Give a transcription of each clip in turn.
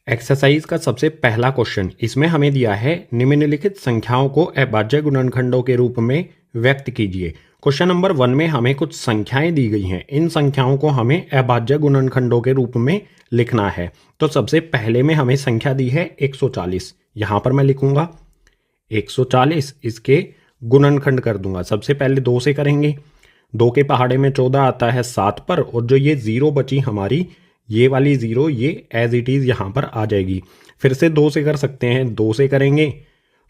Exercise का सबसे पहला क्वेश्चन इसमें हमें दिया है निम्नलिखित संख्याओं को अभाज्य गुणनखंडों के रूप में व्यक्त कीजिए। क्वेश्चन नंबर 1 में हमें कुछ संख्याएं दी गई हैं। इन संख्याओं को हमें अभाज्य गुणनखंडों के रूप में लिखना है। तो सबसे पहले में हमें संख्या दी है 140। यहाँ पर मैं लिखूंगा 140, इसके गुणनखंड कर दूंगा। सबसे पहले 2 से करेंगे। 2 के पहाड़े में 14 आता है 7 पर, और जो ये 0 बची हमारी, ये वाली 0 ये एज इट इज़ यहाँ पर आ जाएगी। फिर से 2 से कर सकते हैं। 2 से करेंगे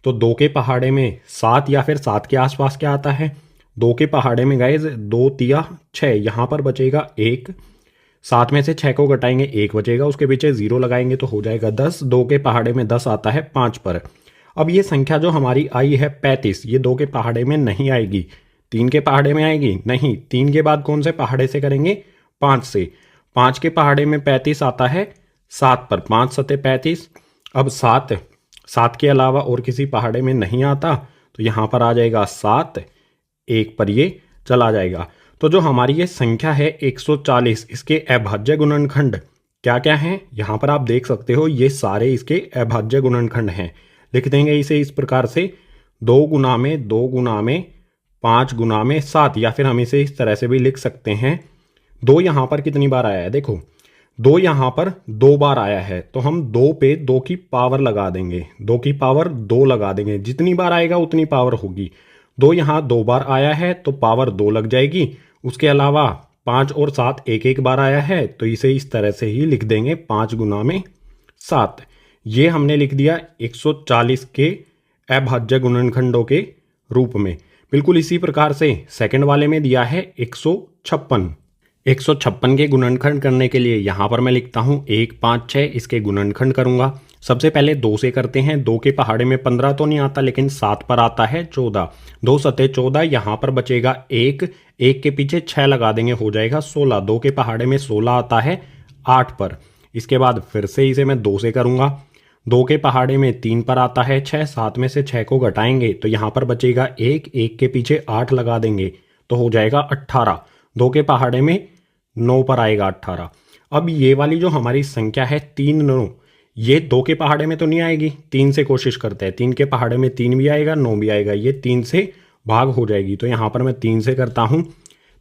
तो 2 के पहाड़े में 7 या फिर 7 के आसपास क्या आता है, 2 के पहाड़े में गाइज 2 तिया 6, यहाँ पर बचेगा 1। 7 में से 6 को घटाएंगे 1 बचेगा, उसके पीछे 0 लगाएंगे तो हो जाएगा 10। 2 के पहाड़े में 10 आता है 5 पर। अब ये संख्या जो हमारी आई है 35, ये 2 के पहाड़े में नहीं आएगी, 3 के पहाड़े में आएगी। नहीं, 3 के बाद कौन से पहाड़े से करेंगे, 5 से। 5 के पहाड़े में 35 आता है 7 पर, 5 सते 35। अब 7 के अलावा और किसी पहाड़े में नहीं आता, तो यहाँ पर आ जाएगा 7, 1 पर ये चला जाएगा। तो जो हमारी ये संख्या है 140, इसके अभाज्य गुणनखंड क्या क्या हैं, यहाँ पर आप देख सकते हो। ये सारे इसके अभाज्य गुणनखंड हैं। लिख देंगे इसे इस प्रकार से, 2 गुना में 2 गुना में 5 गुना में 7, या फिर हम इसे इस तरह से भी लिख सकते हैं। 2 यहाँ पर कितनी बार आया है, देखो 2 यहाँ पर 2 बार आया है, तो हम 2 पे 2 की पावर लगा देंगे, 2 की पावर 2 लगा देंगे। जितनी बार आएगा उतनी पावर होगी। 2 यहाँ 2 बार आया है तो पावर 2 लग जाएगी। उसके अलावा 5 और 7 एक एक बार आया है, तो इसे इस तरह से ही लिख देंगे, 5 गुना में 7। ये हमने लिख दिया 140 के अभाज्य गुणनखंडों के रूप में। बिल्कुल इसी प्रकार से सेकंड वाले में दिया है 156। 156 के गुणनखंड करने के लिए यहाँ पर मैं लिखता हूँ 1 5 6, इसके गुणनखंड करूँगा। सबसे पहले 2 से करते हैं। 2 के पहाड़े में 15 तो नहीं आता, लेकिन 7 पर आता है 14। 2 सते 14, यहाँ पर बचेगा 1, 1 के पीछे 6 लगा देंगे, हो जाएगा 16। 2 के पहाड़े में 16 आता है 8 पर। इसके बाद फिर से इसे मैं 2 से करूँगा। 2 के पहाड़े में 3 पर आता है 6, 7 में से 6 को घटाएंगे तो यहाँ पर बचेगा 1, 1 के पीछे 8 लगा देंगे तो हो जाएगा 18। 2 के पहाड़े में 9 पर आएगा 18। अब ये वाली जो हमारी संख्या है 3 9, ये 2 के पहाड़े में तो नहीं आएगी, 3 से कोशिश करते हैं। 3 के पहाड़े में 3 भी आएगा, 9 भी आएगा, ये 3 से भाग हो जाएगी। तो यहाँ पर मैं 3 से करता हूँ।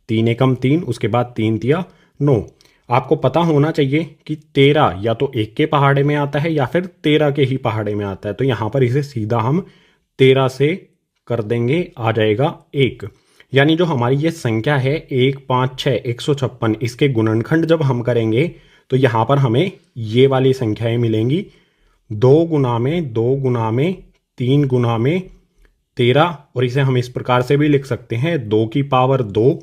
3 एकम 3, उसके बाद 3 तिया 9। आपको पता होना चाहिए कि 13 या तो 1 के पहाड़े में आता है या फिर 13 के ही पहाड़े में आता है। तो यहाँ पर इसे सीधा हम 13 से कर देंगे, आ जाएगा 1। यानी जो हमारी ये संख्या है 1 5 6 156, इसके गुणनखंड जब हम करेंगे तो यहाँ पर हमें ये वाली संख्याएं मिलेंगी, 2 गुना में 2 गुना में 3 गुना में 13। और इसे हम इस प्रकार से भी लिख सकते हैं, 2 की पावर 2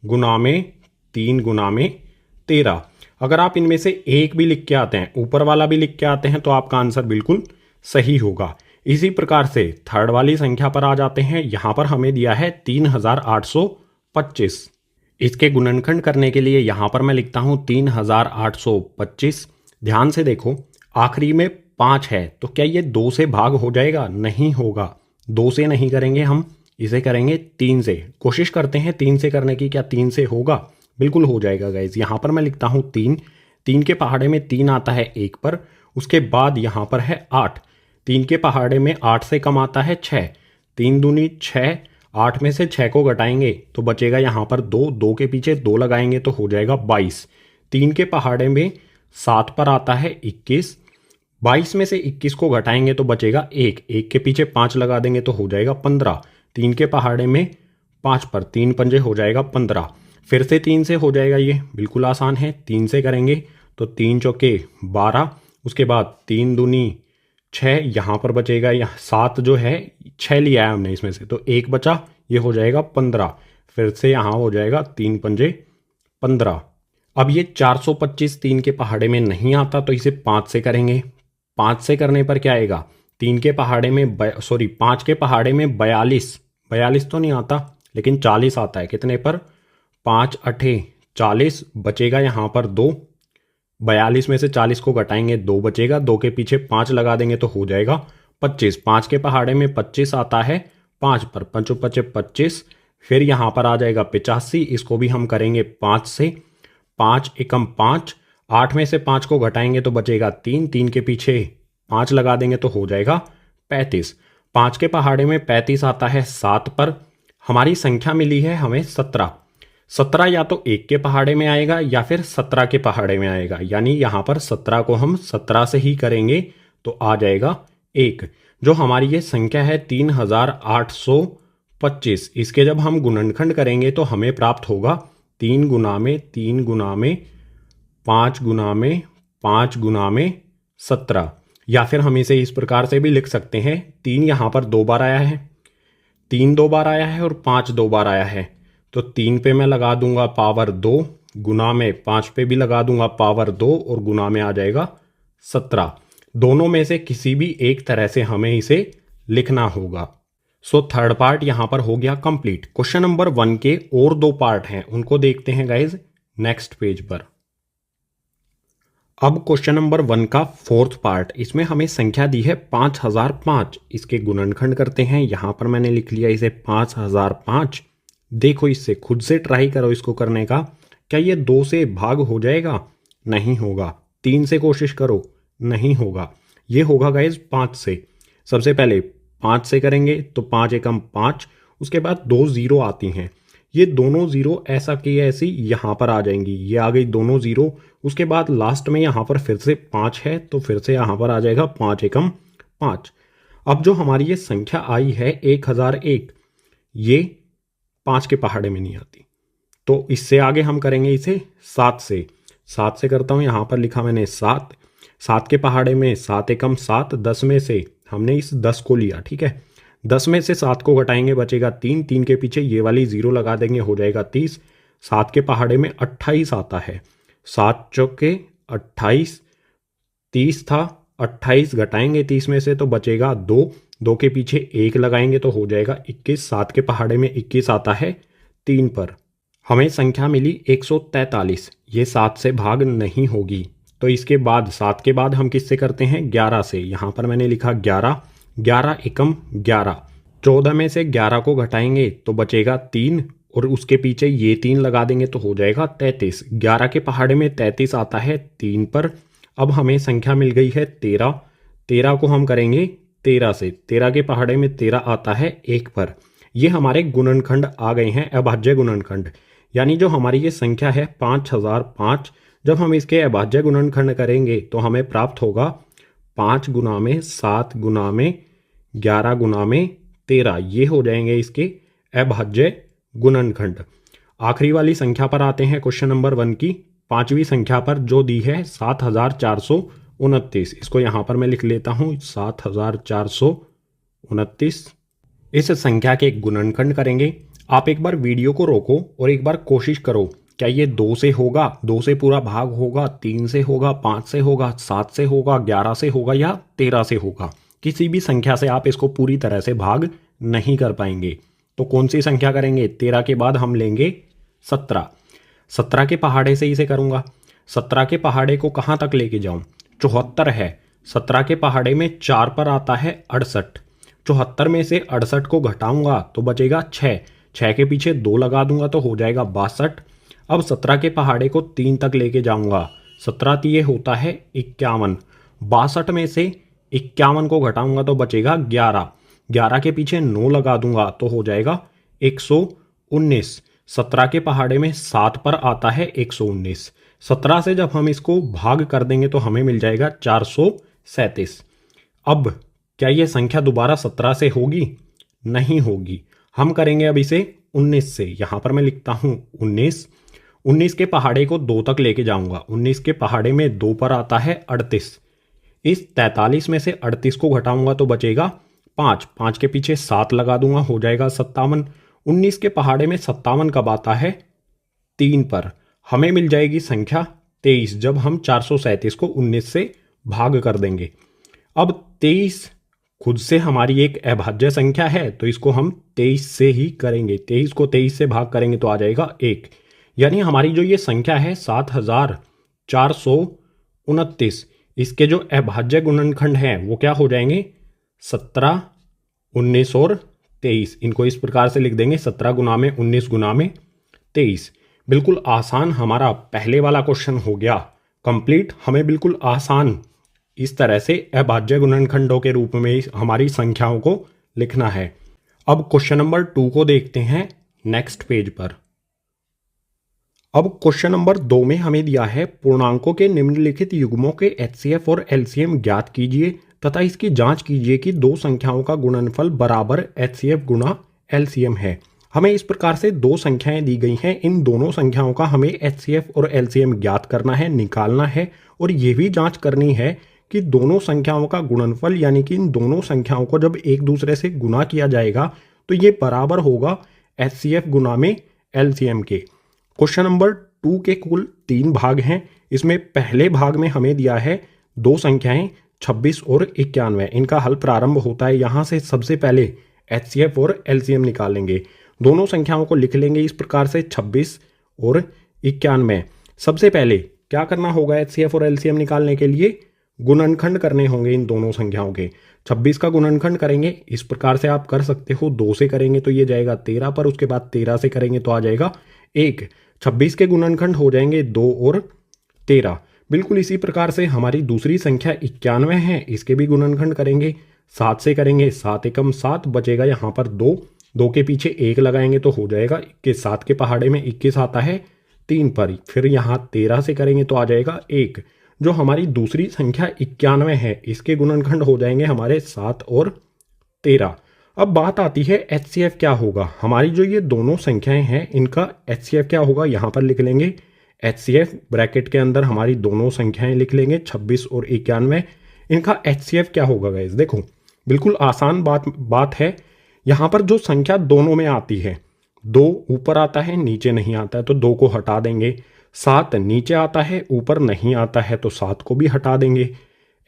गुना में 3 गुना में 13। अगर आप इनमें से एक भी लिख के आते हैं, ऊपर वाला भी लिख के आते हैं, तो आपका आंसर बिल्कुल सही होगा। इसी प्रकार से थर्ड वाली संख्या पर आ जाते हैं। यहाँ पर हमें दिया है 3825। इसके गुणनखंड करने के लिए यहाँ पर मैं लिखता हूँ 3825। ध्यान से देखो, आखिरी में 5 है, तो क्या ये 2 से भाग हो जाएगा? नहीं होगा। 2 से नहीं करेंगे हम, इसे करेंगे 3 से। कोशिश करते हैं 3 से करने की, क्या 3 से होगा? बिल्कुल हो जाएगा गाइज। यहाँ पर मैं लिखता हूँ 3। 3 के पहाड़े में 3 आता है 1 पर, उसके बाद यहाँ पर है 8। 3 के पहाड़े में 8 से कम आता है 6। 3 दूनी 6, 8 में से 6 को घटाएंगे तो बचेगा यहाँ पर 2। 2 के पीछे 2 लगाएंगे तो हो जाएगा 22। 3 के पहाड़े में 7 पर आता है 21। 22 में से 21 को घटाएंगे तो बचेगा 1। 1 के पीछे 5 लगा देंगे तो हो जाएगा 15। 3 के पहाड़े में 5 पर 3 पंजे हो जाएगा 15। फिर से 3 से हो जाएगा, ये बिल्कुल आसान है। 3 से करेंगे तो 3 चौके 12, उसके बाद 3 दूनी 6, यहाँ पर बचेगा, यहाँ 7 जो है 6 लिया है हमने इसमें से, तो 1 बचा, ये हो जाएगा 15। फिर से यहाँ हो जाएगा 3 पंजे 15। अब ये 425 3 के पहाड़े में नहीं आता, तो इसे 5 से करेंगे। 5 से करने पर क्या आएगा? 3 के पहाड़े में 5 के पहाड़े में 42 तो नहीं आता, लेकिन 40 आता है। कितने पर? 5 8 40, बचेगा यहाँ पर 2। 42 में से 40 को घटाएंगे, 2 बचेगा, 2 के पीछे 5 लगा देंगे तो हो जाएगा 25। 5 के पहाड़े में 25 आता है 5 पर, 5 5 25। फिर यहाँ पर आ जाएगा 85, इसको भी हम करेंगे 5 से। 5 एकम 5, 8 में से 5 को घटाएंगे तो बचेगा 3, 3 के पीछे 5 लगा देंगे तो हो जाएगा 35। 5 के पहाड़े में 35 आता है 7 पर। हमारी संख्या मिली है हमें 17। 17 या तो 1 के पहाड़े में आएगा या फिर 17 के पहाड़े में आएगा, यानी यहाँ पर 17 को हम 17 से ही करेंगे तो आ जाएगा 1। जो हमारी ये संख्या है 3825, इसके जब हम गुणनखंड करेंगे तो हमें प्राप्त होगा 3 गुना में 3 गुना में 5 गुना में 5 गुना में 17। या फिर हम इसे इस प्रकार से भी लिख सकते हैं, 3 यहाँ पर 2 बार आया है, 3 2 बार आया है और 5 2 बार आया है, तो 3 पे मैं लगा दूंगा पावर 2, गुना में 5 पे भी लगा दूंगा पावर 2 और गुना में आ जाएगा 17। दोनों में से किसी भी एक तरह से हमें इसे लिखना होगा। सो थर्ड पार्ट यहाँ पर हो गया कंप्लीट। क्वेश्चन नंबर 1 के और 2 पार्ट हैं, उनको देखते हैं गाइज नेक्स्ट पेज पर। अब क्वेश्चन नंबर 1 का 4th पार्ट, इसमें हमें संख्या दी है 5005। इसके गुणनखंड करते हैं। यहाँ पर मैंने लिख लिया इसे 5005। देखो इससे खुद से ट्राई करो इसको करने का। क्या ये 2 से भाग हो जाएगा? नहीं होगा। 3 से कोशिश करो, नहीं होगा। ये होगा गाइज 5 से। सबसे पहले 5 से करेंगे तो 5 एकम 5, उसके बाद 2 0 आती हैं। ये दोनों 0 ऐसा की ऐसी यहाँ पर आ जाएंगी, ये आ गई दोनों 0। उसके बाद लास्ट में यहाँ पर फिर से 5 है तो फिर से यहाँ पर आ जाएगा 5 एकम 5। अब जो हमारी ये संख्या आई है 1001, ये 5 के पहाड़े में नहीं आती, तो इससे आगे हम करेंगे इसे 7 से। 7 से करता हूँ, यहाँ पर लिखा मैंने 7। 7 के पहाड़े में 7 एकम 7, 10 में से हमने इस 10 को लिया, ठीक है। 10 में से 7 को घटाएंगे बचेगा 3, 3 के पीछे ये वाली 0 लगा देंगे हो जाएगा 30। 7 के पहाड़े में 28 आता है, 7 चौके 28, 30 था, 28 घटाएंगे 30 में से तो बचेगा 2, 2 के पीछे 1 लगाएंगे तो हो जाएगा 21। 7 के पहाड़े में 21 आता है 3 पर। हमें संख्या मिली 143। ये 7 से भाग नहीं होगी, तो इसके बाद 7 के बाद हम किससे करते हैं? 11 से। यहाँ पर मैंने लिखा 11, 11 एकम 11। 14 में से 11 को घटाएंगे तो बचेगा 3 और उसके पीछे ये 3 लगा देंगे तो हो जाएगा 33। 11 के पहाड़े में 33 आता है 3 पर। अब हमें संख्या मिल गई है 13। 13 को हम करेंगे 13 से। 13 के पहाड़े में 13 आता है 1 पर। ये हमारे गुणनखंड आ गए हैं, अभाज्य गुणनखंड। यानी जो हमारी ये संख्या है 5005, जब हम इसके अभाज्य गुणनखंड करेंगे तो हमें प्राप्त होगा 5 गुना में 7 गुना में 11 गुना में 13। ये हो जाएंगे इसके अभाज्य गुणनखंड। आखिरी वाली संख्या पर आते हैं, क्वेश्चन नंबर 1 की 5वीं संख्या पर जो दी है 7429। इसको यहाँ पर मैं लिख लेता हूँ 7429। इस संख्या के गुणनखंड करेंगे। आप एक बार वीडियो को रोको और एक बार कोशिश करो, क्या ये 2 से होगा? 2 से पूरा भाग होगा, 3 से होगा, 5 से होगा, 7 से होगा, 11 से होगा या 13 से होगा? किसी भी संख्या से आप इसको पूरी तरह से भाग नहीं कर पाएंगे। तो कौन सी संख्या करेंगे? 13 के बाद हम लेंगे 17। 17 के पहाड़े से इसे करूंगा। 17 के पहाड़े को कहाँ तक लेके जाऊं? 74 है। 17 के पहाड़े में 4 पर आता है 68। 74 में से 68 को घटाऊंगा तो बचेगा 6। 6 के पीछे 2 लगा दूंगा तो हो जाएगा 62। अब 17 के पहाड़े को 3 तक लेके जाऊंगा। 17 तिये होता है 51। 62 में से 51 को घटाऊंगा तो बचेगा 11। 11 के पीछे 9 लगा दूंगा तो हो जाएगा 119। 17 के पहाड़े में 7 पर आता है 119। 17 से जब हम इसको भाग कर देंगे तो हमें मिल जाएगा 437। अब क्या ये संख्या दोबारा 17 से होगी? नहीं होगी। हम करेंगे अब इसे 19 से। यहाँ पर मैं लिखता हूँ 19। 19 के पहाड़े को 2 तक लेके जाऊंगा। 19 के पहाड़े में 2 पर आता है 38। इस 43 में से 38 को घटाऊंगा तो बचेगा 5। 5 के पीछे 7 लगा दूंगा हो जाएगा 57। 19 के पहाड़े में 57 कब आता है? 3 पर। हमें मिल जाएगी संख्या 23 जब हम 437 को 19 से भाग कर देंगे। अब 23 खुद से हमारी एक अभाज्य संख्या है तो इसको हम 23 से ही करेंगे। 23 को 23 से भाग करेंगे तो आ जाएगा 1। यानी हमारी जो ये संख्या है 7429, इसके जो अभाज्य गुणनखंड हैं वो क्या हो जाएंगे? 17, 19 और 23। इनको इस प्रकार से लिख देंगे 17 गुना में 19 गुना में 23। बिल्कुल आसान हमारा पहले वाला क्वेश्चन हो गया कंप्लीट हमें बिल्कुल आसान इस तरह से अभाज्य गुणनखंडों के रूप में हमारी संख्याओं को लिखना है। अब क्वेश्चन नंबर 2 को देखते हैं नेक्स्ट पेज पर। अब क्वेश्चन नंबर 2 में हमें दिया है पूर्णांकों के निम्नलिखित युग्मों के एचसीएफ और एलसीएम ज्ञात कीजिए तथा इसकी जांच कीजिए कि दो संख्याओं का गुणनफल बराबर एचसीएफ गुणा एलसीएम है। हमें इस प्रकार से दो संख्याएं दी गई हैं, इन दोनों संख्याओं का हमें एचसीएफ और एलसीएम ज्ञात करना है, निकालना है और ये भी जांच करनी है कि दोनों संख्याओं का गुणनफल यानी कि इन दोनों संख्याओं को जब एक दूसरे से गुना किया जाएगा तो ये बराबर होगा एचसीएफ गुना में एलसीएम के। क्वेश्चन नंबर 2 के कुल 3 भाग हैं। इसमें पहले भाग में हमें दिया है दो संख्याएं 26 और 91। इनका हल प्रारंभ होता है यहाँ से। सबसे पहले एचसीएफ और एलसीएम निकालेंगे। दोनों संख्याओं को लिख लेंगे इस प्रकार से 26 और 91। सबसे पहले क्या करना होगा एचसीएफ और एलसीएम निकालने के लिए? गुणनखंड करने होंगे इन दोनों संख्याओं के। 26 का गुणनखंड करेंगे इस प्रकार से आप कर सकते हो। 2 से करेंगे तो ये जाएगा 13 पर, उसके बाद 13 से करेंगे तो आ जाएगा 1। 26 के गुणनखंड हो जाएंगे 2 और 13। बिल्कुल इसी प्रकार से हमारी दूसरी संख्या 91 है, इसके भी गुणनखंड करेंगे। 7 से करेंगे, 7 एकम 7 बचेगा यहाँ पर 2। 2 के पीछे 1 लगाएंगे तो हो जाएगा 21। 7 के पहाड़े में 21 आता है 3 पर। फिर यहाँ 13 से करेंगे तो आ जाएगा 1। जो हमारी दूसरी संख्या 91 है इसके गुणनखंड हो जाएंगे हमारे 7 और 13। अब बात आती है एचसीएफ क्या होगा। हमारी जो ये दोनों संख्याएं हैं इनका एचसीएफ क्या होगा, यहाँ पर लिख लेंगे एचसीएफ ब्रैकेट के अंदर हमारी दोनों संख्याएं लिख लेंगे 26 और 91। इनका एचसीएफ क्या होगा गाइस? देखो बिल्कुल आसान बात है। यहाँ पर जो संख्या दोनों में आती है, 2 ऊपर आता है नीचे नहीं आता है तो 2 को हटा देंगे। 7 नीचे आता है ऊपर नहीं आता है तो 7 को भी हटा देंगे।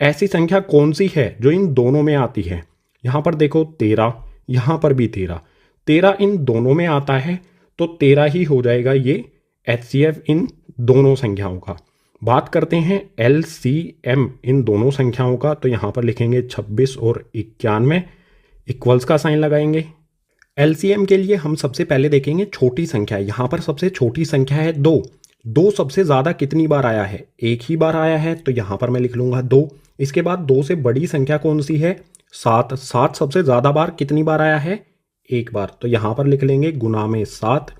ऐसी संख्या कौन सी है जो इन दोनों में आती है? यहाँ पर देखो 13, यहाँ पर भी 13। 13 इन दोनों में आता है तो 13 ही हो जाएगा ये एचसीएफ इन दोनों संख्याओं का। बात करते हैं एलसीएम इन दोनों संख्याओं का, तो यहाँ पर लिखेंगे 26 और 91, इक्वल्स का साइन लगाएंगे। एलसीएम के लिए हम सबसे पहले देखेंगे छोटी संख्या। यहाँ पर सबसे छोटी संख्या है 2। 2 सबसे ज़्यादा कितनी बार आया है? एक ही बार आया है तो यहाँ पर मैं लिख लूँगा 2। इसके बाद 2 से बड़ी संख्या कौन सी है? 7। 7 सबसे ज़्यादा बार कितनी बार आया है? एक बार, तो यहाँ पर लिख लेंगे गुना में 7।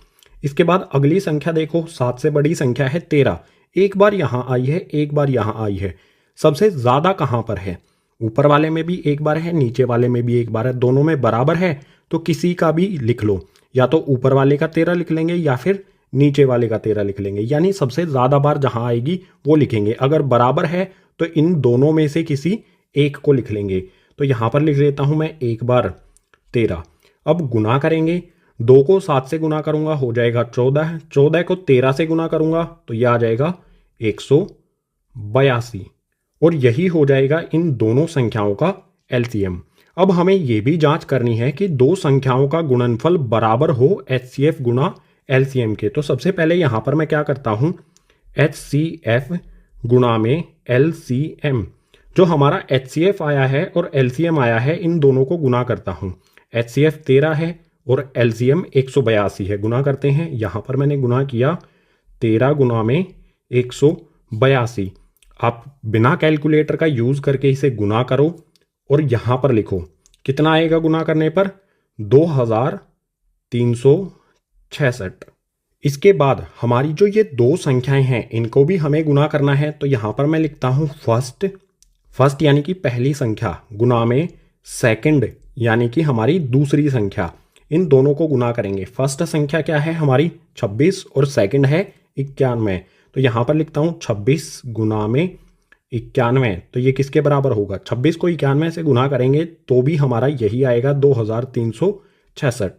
इसके बाद अगली संख्या देखो, 7 से बड़ी संख्या है 13। एक बार यहाँ आई है, एक बार यहाँ आई है। सबसे ज़्यादा कहाँ पर है? ऊपर वाले में भी एक बार है, नीचे वाले में भी एक बार है, दोनों में बराबर है तो किसी का भी लिख लो। या तो ऊपर वाले का 13 लिख लेंगे या फिर नीचे वाले का 13 लिख लेंगे, यानी सबसे ज़्यादा बार जहाँ आएगी वो लिखेंगे। अगर बराबर है तो इन दोनों में से किसी एक को लिख लेंगे। तो यहाँ पर लिख लेता हूँ मैं एक बार 13। अब गुना करेंगे, 2 को 7 से गुना करूँगा हो जाएगा 14। 14 को 13 से गुना करूँगा तो यह आ जाएगा 182 और यही हो जाएगा इन दोनों संख्याओं का एलसीएम। अब हमें ये भी जांच करनी है कि दो संख्याओं का गुणनफल बराबर हो एचसीएफ गुना एलसीएम के। तो सबसे पहले यहाँ पर मैं क्या करता हूँ, एचसीएफ गुणा में एलसीएम। जो हमारा एचसीएफ आया है और एलसीएम आया है इन दोनों को गुना करता हूँ। एचसीएफ 13 है और एलसीएम 182 है। गुना करते हैं, यहाँ पर मैंने गुना किया 13 गुना में 182। आप बिना कैलकुलेटर का यूज़ करके इसे गुना करो और यहाँ पर लिखो कितना आएगा गुना करने पर, 2366। इसके बाद हमारी जो ये दो संख्याएं हैं इनको भी हमें गुना करना है। तो यहाँ पर मैं लिखता हूँ फर्स्ट यानी कि पहली संख्या गुना में सेकंड यानी कि हमारी दूसरी संख्या। इन दोनों को गुना करेंगे। फर्स्ट संख्या क्या है हमारी 26 और सेकंड है 91। तो यहाँ पर लिखता हूँ 26 गुना में 91। तो ये किसके बराबर होगा? 26 को 91 से गुना करेंगे तो भी हमारा यही आएगा 2366।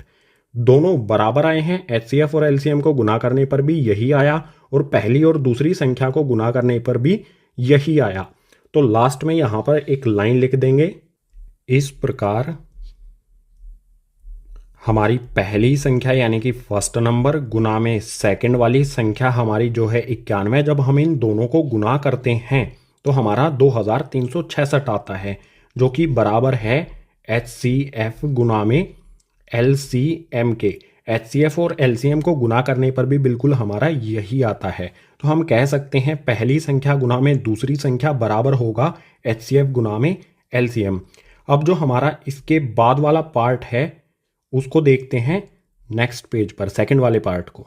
दोनों बराबर आए हैं। एचसीएफ और एलसीएम को गुना करने पर भी यही आया और पहली और दूसरी संख्या को गुना करने पर भी यही आया। तो लास्ट में यहाँ पर एक लाइन लिख देंगे, इस प्रकार हमारी पहली संख्या यानी कि फर्स्ट नंबर गुना में सेकंड वाली संख्या हमारी जो है 91, जब हम इन दोनों को गुना करते हैं तो हमारा 2366 आता है, जो कि बराबर है एचसीएफ गुना में एलसीएम के। एचसीएफ और एलसीएम को गुना करने पर भी बिल्कुल हमारा यही आता है। तो हम कह सकते हैं पहली संख्या गुना में दूसरी संख्या बराबर होगा HCF गुना में LCM। अब जो हमारा इसके बाद वाला पार्ट है उसको देखते हैं नेक्स्ट पेज पर, सेकंड वाले पार्ट को।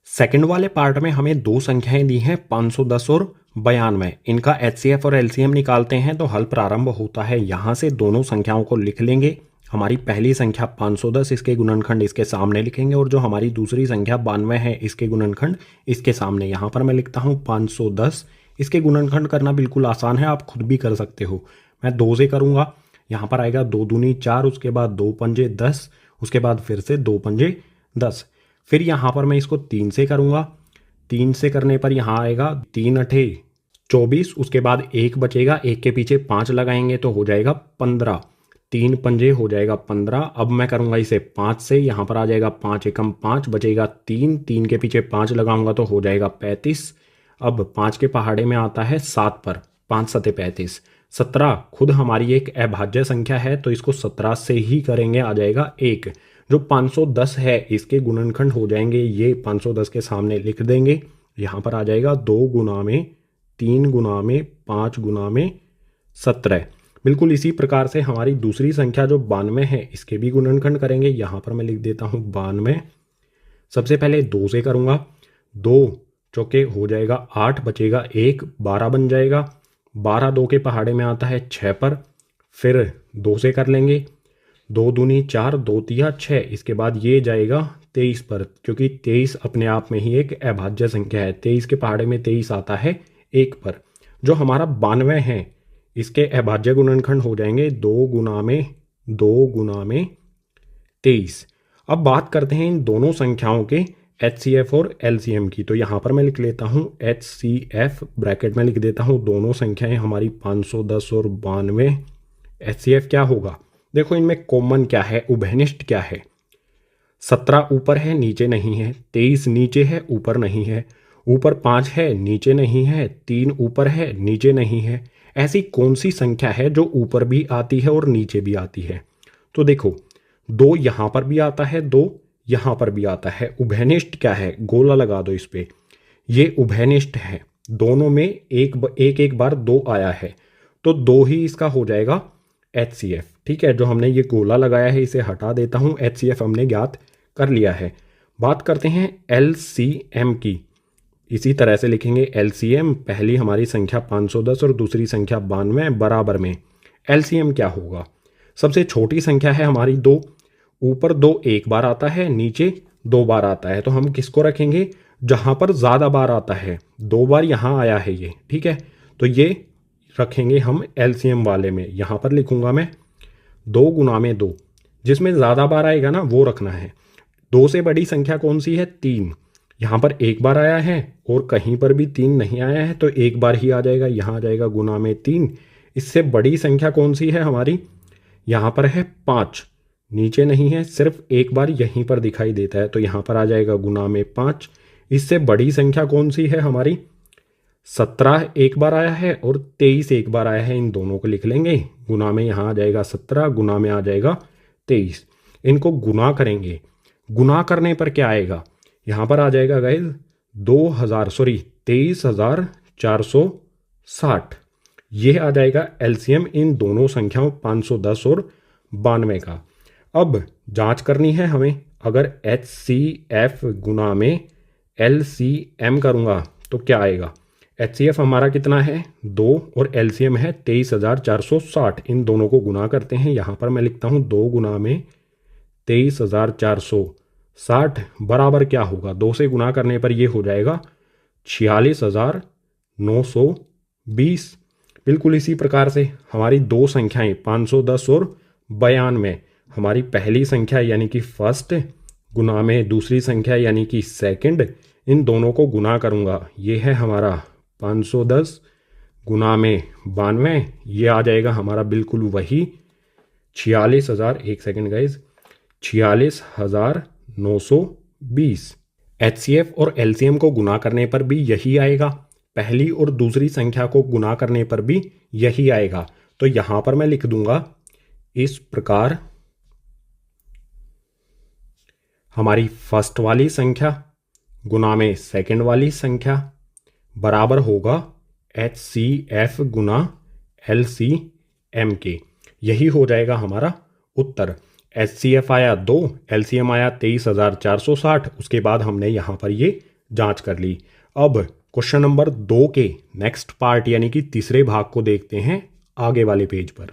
सेकंड वाले पार्ट में हमें दो संख्याएं दी हैं 510 और 92। इनका HCF और LCM निकालते हैं तो हल प्रारंभ होता है यहाँ से। दोनों संख्याओं को लिख लेंगे। हमारी पहली संख्या 510, इसके गुणनखंड इसके सामने लिखेंगे, और जो हमारी दूसरी संख्या 92 है इसके गुणनखंड इसके सामने। यहाँ पर मैं लिखता हूँ 510। इसके गुणनखंड करना बिल्कुल आसान है, आप खुद भी कर सकते हो। मैं 2 से करूँगा, यहाँ पर आएगा 2 दूनी 4, उसके बाद 2 पंजे 10, उसके बाद फिर से 2 पंजे 10। फिर यहाँ पर मैं इसको 3 से करूँगा। 3 से करने पर यहाँ आएगा 3 अठे 24, उसके बाद 1 बचेगा, 1 के पीछे 5 लगाएंगे तो हो जाएगा 15। 3 पंजे हो जाएगा 15। अब मैं करूँगा इसे 5 से, यहाँ पर आ जाएगा 5 एकम 5, बचेगा 3, 3 के पीछे 5 लगाऊंगा तो हो जाएगा 35। अब 5 के पहाड़े में आता है 7 पर, 5 सते 35। 17 खुद हमारी एक अभाज्य संख्या है तो इसको 17 से ही करेंगे, आ जाएगा 1। जो 510 है इसके गुणनखंड हो जाएंगे ये, 510 के सामने लिख देंगे। यहाँ पर आ जाएगा 2 गुना में 3 गुना में 5 गुना में 17। बिल्कुल इसी प्रकार से हमारी दूसरी संख्या जो 92 है इसके भी गुणनखंड करेंगे। यहाँ पर मैं लिख देता हूँ 92। सबसे पहले 2 से करूँगा, 2 चौके हो जाएगा 8, बचेगा 1, 12 बन जाएगा। 12 2 के पहाड़े में आता है 6 पर, फिर 2 से कर लेंगे, 2 दूनी 4, 2 तिया 6, इसके बाद ये जाएगा 23 पर, क्योंकि 23 अपने आप में ही एक अभाज्य संख्या है। 23 के पहाड़े में 23 आता है 1 पर। जो हमारा 92 है इसके अभाज्य गुणनखंड हो जाएंगे 2 गुना में 23। अब बात करते हैं इन दोनों संख्याओं के HCF और LCM की। तो यहाँ पर मैं लिख लेता हूँ HCF, ब्रैकेट में लिख देता हूँ दोनों संख्याएं हमारी 510 और 92। HCF क्या होगा, देखो इनमें कॉमन क्या है, उभयनिष्ठ क्या है। 17 ऊपर है नीचे नहीं है, 23 नीचे है ऊपर नहीं है, ऊपर 5 है नीचे नहीं है, 3 ऊपर है नीचे नहीं है। ऐसी कौन सी संख्या है जो ऊपर भी आती है और नीचे भी आती है। तो देखो 2 यहाँ पर भी आता है, 2 यहाँ पर भी आता है। उभयनिष्ठ क्या है, गोला लगा दो इस पे, ये उभयनिष्ठ है। दोनों में एक बार 2 आया है तो 2 ही इसका हो जाएगा HCF। ठीक है, जो हमने ये गोला लगाया है इसे हटा देता हूँ, HCF हमने ज्ञात कर लिया है। बात करते हैं LCM की। इसी तरह से लिखेंगे LCM, पहली हमारी संख्या 510 और दूसरी संख्या 92 बराबर में LCM क्या होगा। सबसे छोटी संख्या है हमारी 2, ऊपर 2 एक बार आता है, नीचे 2 बार आता है। तो हम किसको रखेंगे, जहाँ पर ज़्यादा बार आता है, 2 बार यहाँ आया है ये, ठीक है, तो ये रखेंगे हम LCM वाले में। यहाँ पर लिखूंगा मैं 2 गुना में 2, जिसमें ज़्यादा बार आएगा ना वो रखना है। 2 से बड़ी संख्या कौन सी है, 3। यहाँ पर एक बार आया है और कहीं पर भी 3 नहीं आया है तो एक बार ही आ जाएगा, यहाँ आ जाएगा गुना में 3। इससे बड़ी संख्या कौन सी है हमारी, यहाँ पर है 5, नीचे नहीं है, सिर्फ एक बार यहीं पर दिखाई देता है तो यहाँ पर आ जाएगा गुना में 5। इससे बड़ी संख्या कौन सी है हमारी, 17 एक बार आया है और 23 एक बार आया है। इन दोनों को लिख लेंगे, गुना में यहाँ आ जाएगा 17, गुना में आ जाएगा 23। इनको गुना करेंगे, गुना करने पर क्या आएगा, यहाँ पर आ जाएगा गाइस 23,460। यह आ जाएगा LCM इन दोनों संख्याओं 510 और 92 का। अब जांच करनी है हमें, अगर HCF गुना में LCM करूँगा तो क्या आएगा। HCF हमारा कितना है 2 और LCM है 23,460। इन दोनों को गुना करते हैं, यहाँ पर मैं लिखता हूँ 2 गुना में 23,460 बराबर क्या होगा, 2 से गुना करने पर ये हो जाएगा 46,920। बिल्कुल इसी प्रकार से हमारी दो संख्याएं 510 और 92, हमारी पहली संख्या यानी कि फर्स्ट गुना में दूसरी संख्या यानी कि सेकंड, इन दोनों को गुना करूँगा। ये है हमारा 510 गुना में 92, ये आ जाएगा हमारा बिल्कुल वही 46,000, एक सेकेंड गाइज, 46,920। HCF और LCM को गुना करने पर भी यही आएगा, पहली और दूसरी संख्या को गुना करने पर भी यही आएगा। तो यहाँ पर मैं लिख दूंगा इस प्रकार, हमारी फर्स्ट वाली संख्या गुना में सेकंड वाली संख्या बराबर होगा HCF गुना LCM के। यही हो जाएगा हमारा उत्तर। HCF आया 2, LCM आया 23,460। उसके बाद हमने यहाँ पर ये जांच कर ली। अब क्वेश्चन नंबर 2 के नेक्स्ट पार्ट यानी कि तीसरे भाग को देखते हैं आगे वाले पेज पर।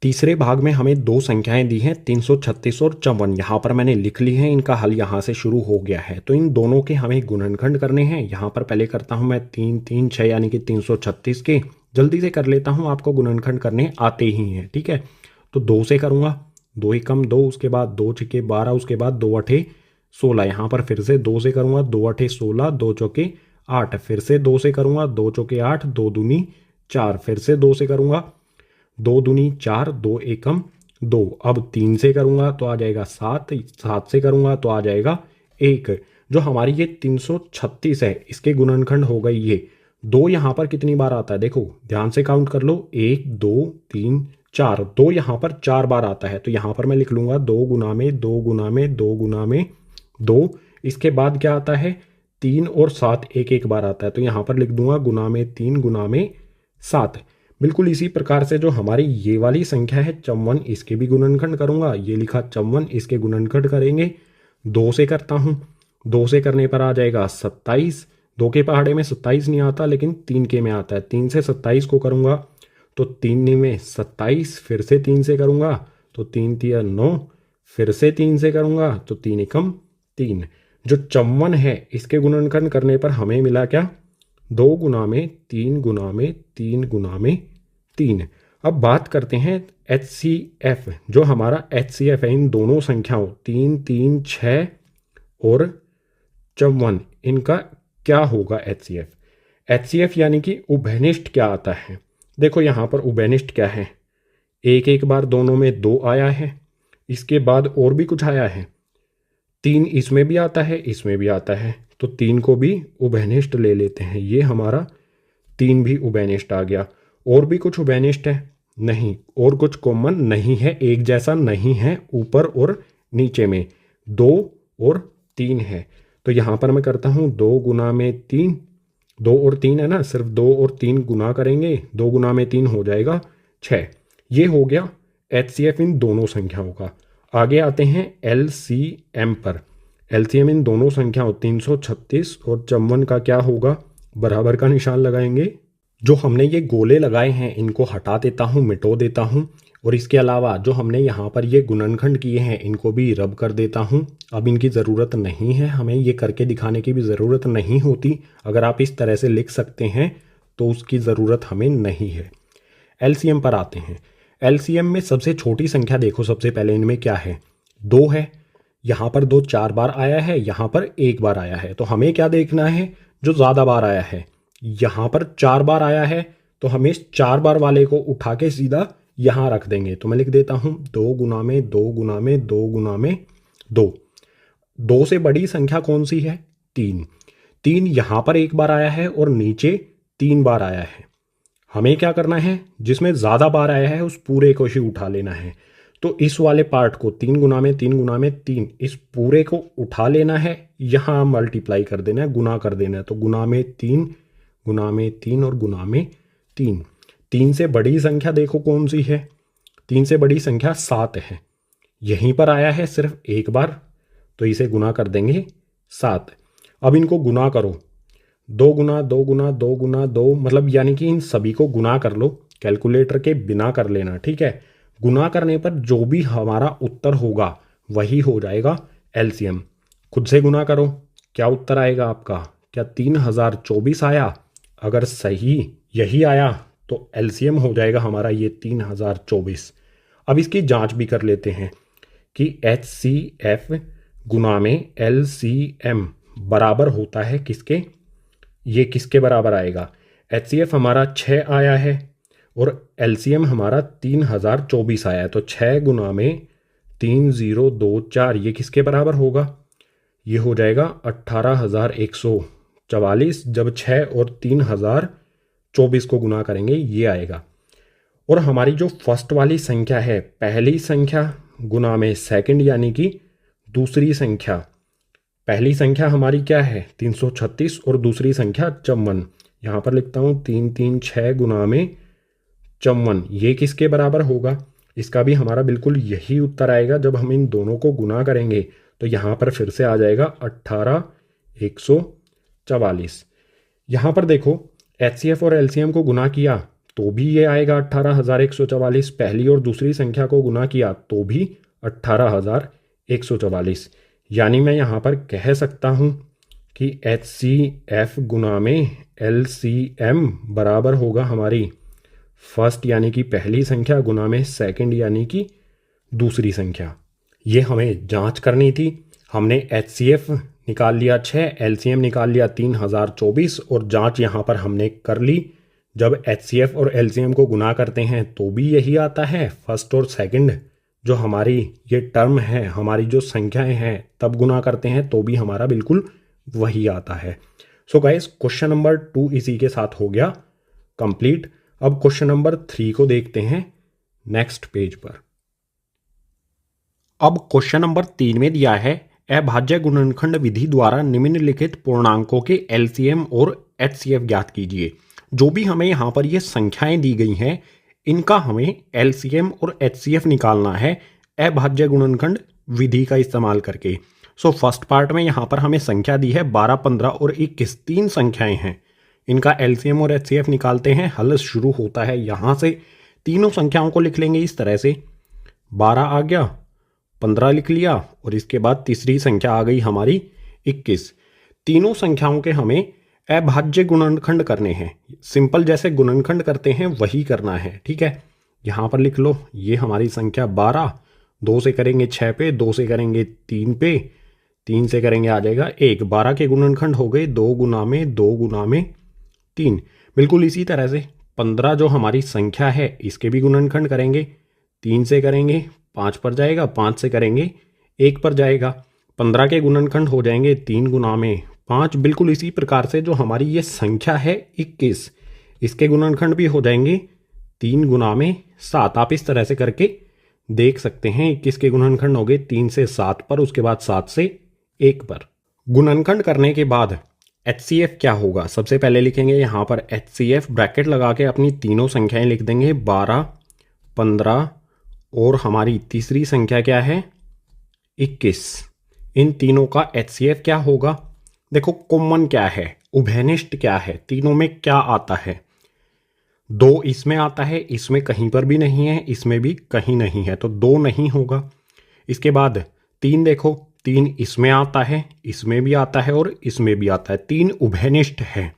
तीसरे भाग में हमें दो संख्याएं दी हैं 336 और 54। यहाँ पर मैंने लिख ली हैं, इनका हल यहाँ से शुरू हो गया है। तो इन दोनों के हमें गुणनखंड करने हैं। यहाँ पर पहले करता हूँ मैं 3 3 6 यानी कि 336 के। जल्दी से कर लेता हूँ, आपको गुणनखंड करने आते ही हैं, ठीक है। तो 2 से करूँगा, 2 एकम 2, उसके बाद 2 छक्के 12, उसके बाद 2 अठे 16। यहाँ पर फिर से 2 से करूँगा, 2 अठे 16, 2 चौके 8। फिर से 2 से करूँगा, 2 चौके 8, 2 दूनी 4। फिर से 2 से करूँगा, 2 दूनी 4, 2 एकम 2। अब 3 से करूँगा तो आ जाएगा 7, 7 से करूँगा तो आ जाएगा 1। जो हमारी ये 336 है, इसके गुणनखंड हो गई ये 2। यहाँ पर कितनी बार आता है देखो, ध्यान से काउंट कर लो, 1 2 3 4। 2 यहाँ पर 4 बार आता है। तो यहाँ पर मैं लिख लूँगा 2 गुना में 2 गुना में 2 गुना में 2। इसके बाद क्या आता है, 3 और 7 एक एक बार आता है। तो यहाँ पर लिख दूंगा गुना में 3 गुना में 7। बिल्कुल इसी प्रकार से जो हमारी ये वाली संख्या है 54, इसके भी गुणनखंड करूंगा। ये लिखा 54, इसके गुणनखंड करेंगे। 2 से करता हूँ, 2 से करने पर आ जाएगा 27। 2 के पहाड़े में 27 नहीं आता, लेकिन 3 के में आता है। 3 से 27 को करूंगा तो 3 में 27। फिर से 3 से करूंगा तो 3 तिया 9। फिर से 3 से करूंगा तो 3 एकम 3। जो 54 है, इसके गुणनखंड करने पर हमें मिला क्या, 2 गुना में 3 गुना में 3 गुना में 3। अब बात करते हैं HCF। जो हमारा HCF है इन दोनों संख्याओं 3 3 6 और 54, इनका क्या होगा HCF यानी कि उभयनिष्ठ क्या आता है। देखो यहाँ पर उभयनिष्ठ क्या है, एक एक बार दोनों में 2 आया है, इसके बाद और भी कुछ आया है। 3 इसमें भी आता है, इसमें भी आता है। तो 3 को भी उभयनिष्ठ ले लेते हैं। ये हमारा 3 भी उभयनिष्ठ आ गया। और भी कुछ उभयनिष्ठ है नहीं, और कुछ कॉमन नहीं है, एक जैसा नहीं है। ऊपर और नीचे में 2 और 3 है। तो यहाँ पर मैं करता हूँ 2 गुना में 3। 2 और 3 है ना, सिर्फ 2 और 3 गुना करेंगे, 2 गुना में 3 हो जाएगा 6। ये हो गया HCF इन दोनों संख्याओं का। आगे आते हैं LCM पर। LCM इन दोनों संख्याओं 336 और 54 का क्या होगा, बराबर का निशान लगाएंगे। जो हमने ये गोले लगाए हैं इनको हटा देता हूँ, मिटो देता हूँ। और इसके अलावा जो हमने यहाँ पर ये गुणनखंड किए हैं इनको भी रब कर देता हूँ। अब इनकी ज़रूरत नहीं है, हमें ये करके दिखाने की भी ज़रूरत नहीं होती। अगर आप इस तरह से लिख सकते हैं तो उसकी ज़रूरत हमें नहीं है। LCM पर आते हैं। LCM में सबसे छोटी संख्या देखो, सबसे पहले इनमें क्या है, 2 है। यहाँ पर 2 4 बार आया है, यहाँ पर 1 बार आया है। तो हमें क्या देखना है, जो ज़्यादा बार आया है। यहाँ पर 4 बार आया है तो हमें इस 4 बार वाले को उठा के सीधा यहाँ रख देंगे। तो मैं लिख देता हूँ 2 गुना में 2 गुना में 2 गुना में 2। 2 से बड़ी संख्या कौन सी है, 3। 3 यहाँ पर 1 बार आया है और नीचे 3 बार आया है। हमें क्या करना है, जिसमें ज़्यादा बार आया है उस पूरे को ही उठा लेना है। तो इस वाले पार्ट को 3 गुना में 3 गुना में 3, इस पूरे को उठा लेना है, यहाँ मल्टीप्लाई कर देना है, गुना कर देना है। तो गुना में 3 गुना में 3 और गुना में 3। 3 से बड़ी संख्या देखो कौन सी है, 3 से बड़ी संख्या 7 है। यहीं पर आया है सिर्फ 1 बार, तो इसे गुना कर देंगे 7। अब इनको गुना करो, 2 गुना 2 गुना 2 गुना 2, मतलब यानी कि इन सभी को गुना कर लो, कैलकुलेटर के बिना कर लेना, ठीक है। गुना करने पर जो भी हमारा उत्तर होगा वही हो जाएगा LCM। खुद से गुना करो, क्या उत्तर आएगा आपका, क्या 3024 आया। अगर सही यही आया तो LCM हो जाएगा हमारा ये 3024। अब इसकी जांच भी कर लेते हैं कि HCF गुना में LCM बराबर होता है किसके, ये किसके बराबर आएगा। HCF हमारा 6 आया है और LCM हमारा 3024 आया है। तो 6 गुना में 3024, ये किसके बराबर होगा, ये हो जाएगा 18,144। जब 6 और 3024 को गुना करेंगे ये आएगा। और हमारी जो फर्स्ट वाली संख्या है, पहली संख्या गुना में सेकंड यानी कि दूसरी संख्या, पहली संख्या हमारी क्या है 336 और दूसरी संख्या 54। यहाँ पर लिखता हूँ 3 3 6 गुना में 54, ये किसके बराबर होगा? इसका भी हमारा बिल्कुल यही उत्तर आएगा जब हम इन दोनों को गुना करेंगे। तो यहाँ पर फिर से आ जाएगा 18,144। यहाँ पर देखो HCF और LCM को गुना किया तो भी ये आएगा 18,144। पहली और दूसरी संख्या को गुना किया तो भी 18,144। यानी मैं यहाँ पर कह सकता हूँ कि HCF गुना में LCM बराबर होगा हमारी फर्स्ट यानी कि पहली संख्या गुना में सेकंड यानी कि दूसरी संख्या। ये हमें जांच करनी थी। हमने HCF निकाल लिया 6, LCM निकाल लिया 3024 और जांच यहाँ पर हमने कर ली। जब HCF और LCM को गुना करते हैं तो भी यही आता है, फर्स्ट और सेकंड जो हमारी ये टर्म है, हमारी जो संख्याएं हैं तब गुना करते हैं तो भी हमारा बिल्कुल वही आता है। सो गाइस क्वेश्चन नंबर 2 इसी के साथ हो गया कंप्लीट। अब क्वेश्चन नंबर 3 को देखते हैं नेक्स्ट पेज पर। अब क्वेश्चन नंबर 3 में दिया है अभाज्य गुणनखंड विधि द्वारा निम्नलिखित पूर्णांकों के LCM और HCF ज्ञात कीजिए। जो भी हमें यहाँ पर ये संख्याएं दी गई हैं इनका हमें LCM और HCF निकालना है अभाज्य गुणनखंड विधि का इस्तेमाल करके। सो फर्स्ट पार्ट में यहाँ पर हमें संख्या दी है 12, 15 और 21, 3 संख्याएं हैं। इनका LCM और HCF निकालते हैं। हल शुरू होता है यहाँ से। तीनों संख्याओं को लिख लेंगे इस तरह से, 12 आ गया, 15 लिख लिया और इसके बाद तीसरी संख्या आ गई हमारी 21। तीनों संख्याओं के हमें अभाज्य गुणनखंड करने हैं। सिंपल जैसे गुणनखंड करते हैं वही करना है, ठीक है। यहाँ पर लिख लो, ये हमारी संख्या 12, 2 से करेंगे 6 पे, 2 से करेंगे 3 पे, 3 से करेंगे आ जाएगा 1। 12 के गुणनखंड हो गए 2 गुना में 2 गुना में 3। बिल्कुल इसी तरह से 15 जो हमारी संख्या है इसके भी गुणनखंड करेंगे। 3 से करेंगे 5 पर जाएगा, 5 से करेंगे 1 पर जाएगा। 15 के गुणनखंड हो जाएंगे 3 गुना में 5। बिल्कुल इसी प्रकार से जो हमारी ये संख्या है 21, इसके गुणनखंड भी हो जाएंगे 3 गुना में 7। आप इस तरह से करके देख सकते हैं। 21 के गुणनखंड हो गए 3 से 7 पर, उसके बाद 7 से 1 पर। गुणनखंड करने के बाद HCF क्या होगा? सबसे पहले लिखेंगे यहाँ पर HCF, ब्रैकेट लगा के अपनी तीनों संख्याएं लिख देंगे 12, 15 और हमारी तीसरी संख्या क्या है 21। इन तीनों का HCF क्या होगा? देखो कॉमन क्या है, उभयनिष्ठ क्या है, तीनों में क्या आता है? 2 इसमें आता है, इसमें कहीं पर भी नहीं है, इसमें भी कहीं नहीं है, तो 2 नहीं होगा। इसके बाद 3 देखो, 3 इसमें आता है, इसमें भी आता है और इसमें भी आता है, 3 उभयनिष्ठ है।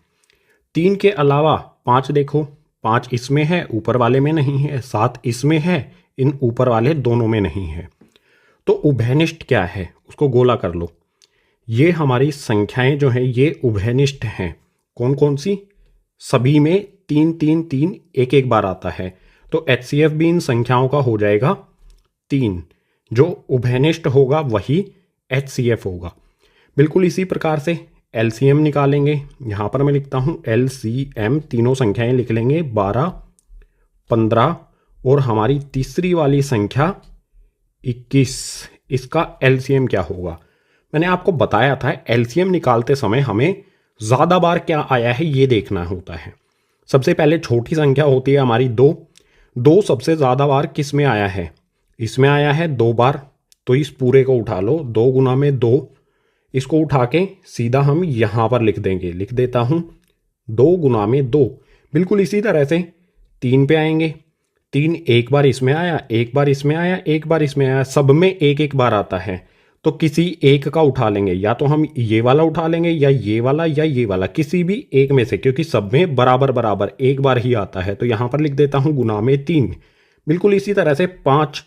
3 के अलावा 5 देखो, 5 इसमें है, ऊपर वाले में नहीं है, 7 इसमें है, इन ऊपर वाले दोनों में नहीं है। तो उभयनिष्ठ क्या है उसको गोला कर लो। ये हमारी संख्याएं जो हैं ये उभयनिष्ठ हैं। कौन कौन सी? सभी में 3 3 3 एक एक बार आता है। तो HCF भी इन संख्याओं का हो जाएगा 3। जो उभयनिष्ठ होगा वही HCF होगा। बिल्कुल इसी प्रकार से LCM निकालेंगे। यहाँ पर मैं लिखता हूँ LCM, तीनों संख्याएं लिख लेंगे 12, 15 और हमारी तीसरी वाली संख्या 21। इसका LCM क्या होगा? मैंने आपको बताया था LCM निकालते समय हमें ज़्यादा बार क्या आया है ये देखना होता है। सबसे पहले छोटी संख्या होती है हमारी 2 सबसे ज़्यादा बार किस में आया है? इसमें आया है 2 बार। तो इस पूरे को उठा लो, 2 गुना में 2, इसको उठा के सीधा हम यहाँ पर लिख देंगे। लिख देता हूँ 2 गुना में 2। बिल्कुल इसी तरह से 3 पे आएंगे। 3 एक बार इसमें आया, एक बार इसमें आया, एक बार इसमें आया, सब में एक एक बार आता है। तो किसी एक का उठा लेंगे, या तो हम ये वाला उठा लेंगे या ये वाला या ये वाला, किसी भी एक में से, क्योंकि सब में बराबर बराबर एक बार ही आता है। तो यहाँ पर लिख देता हूँ गुना में 3। बिल्कुल इसी तरह से 5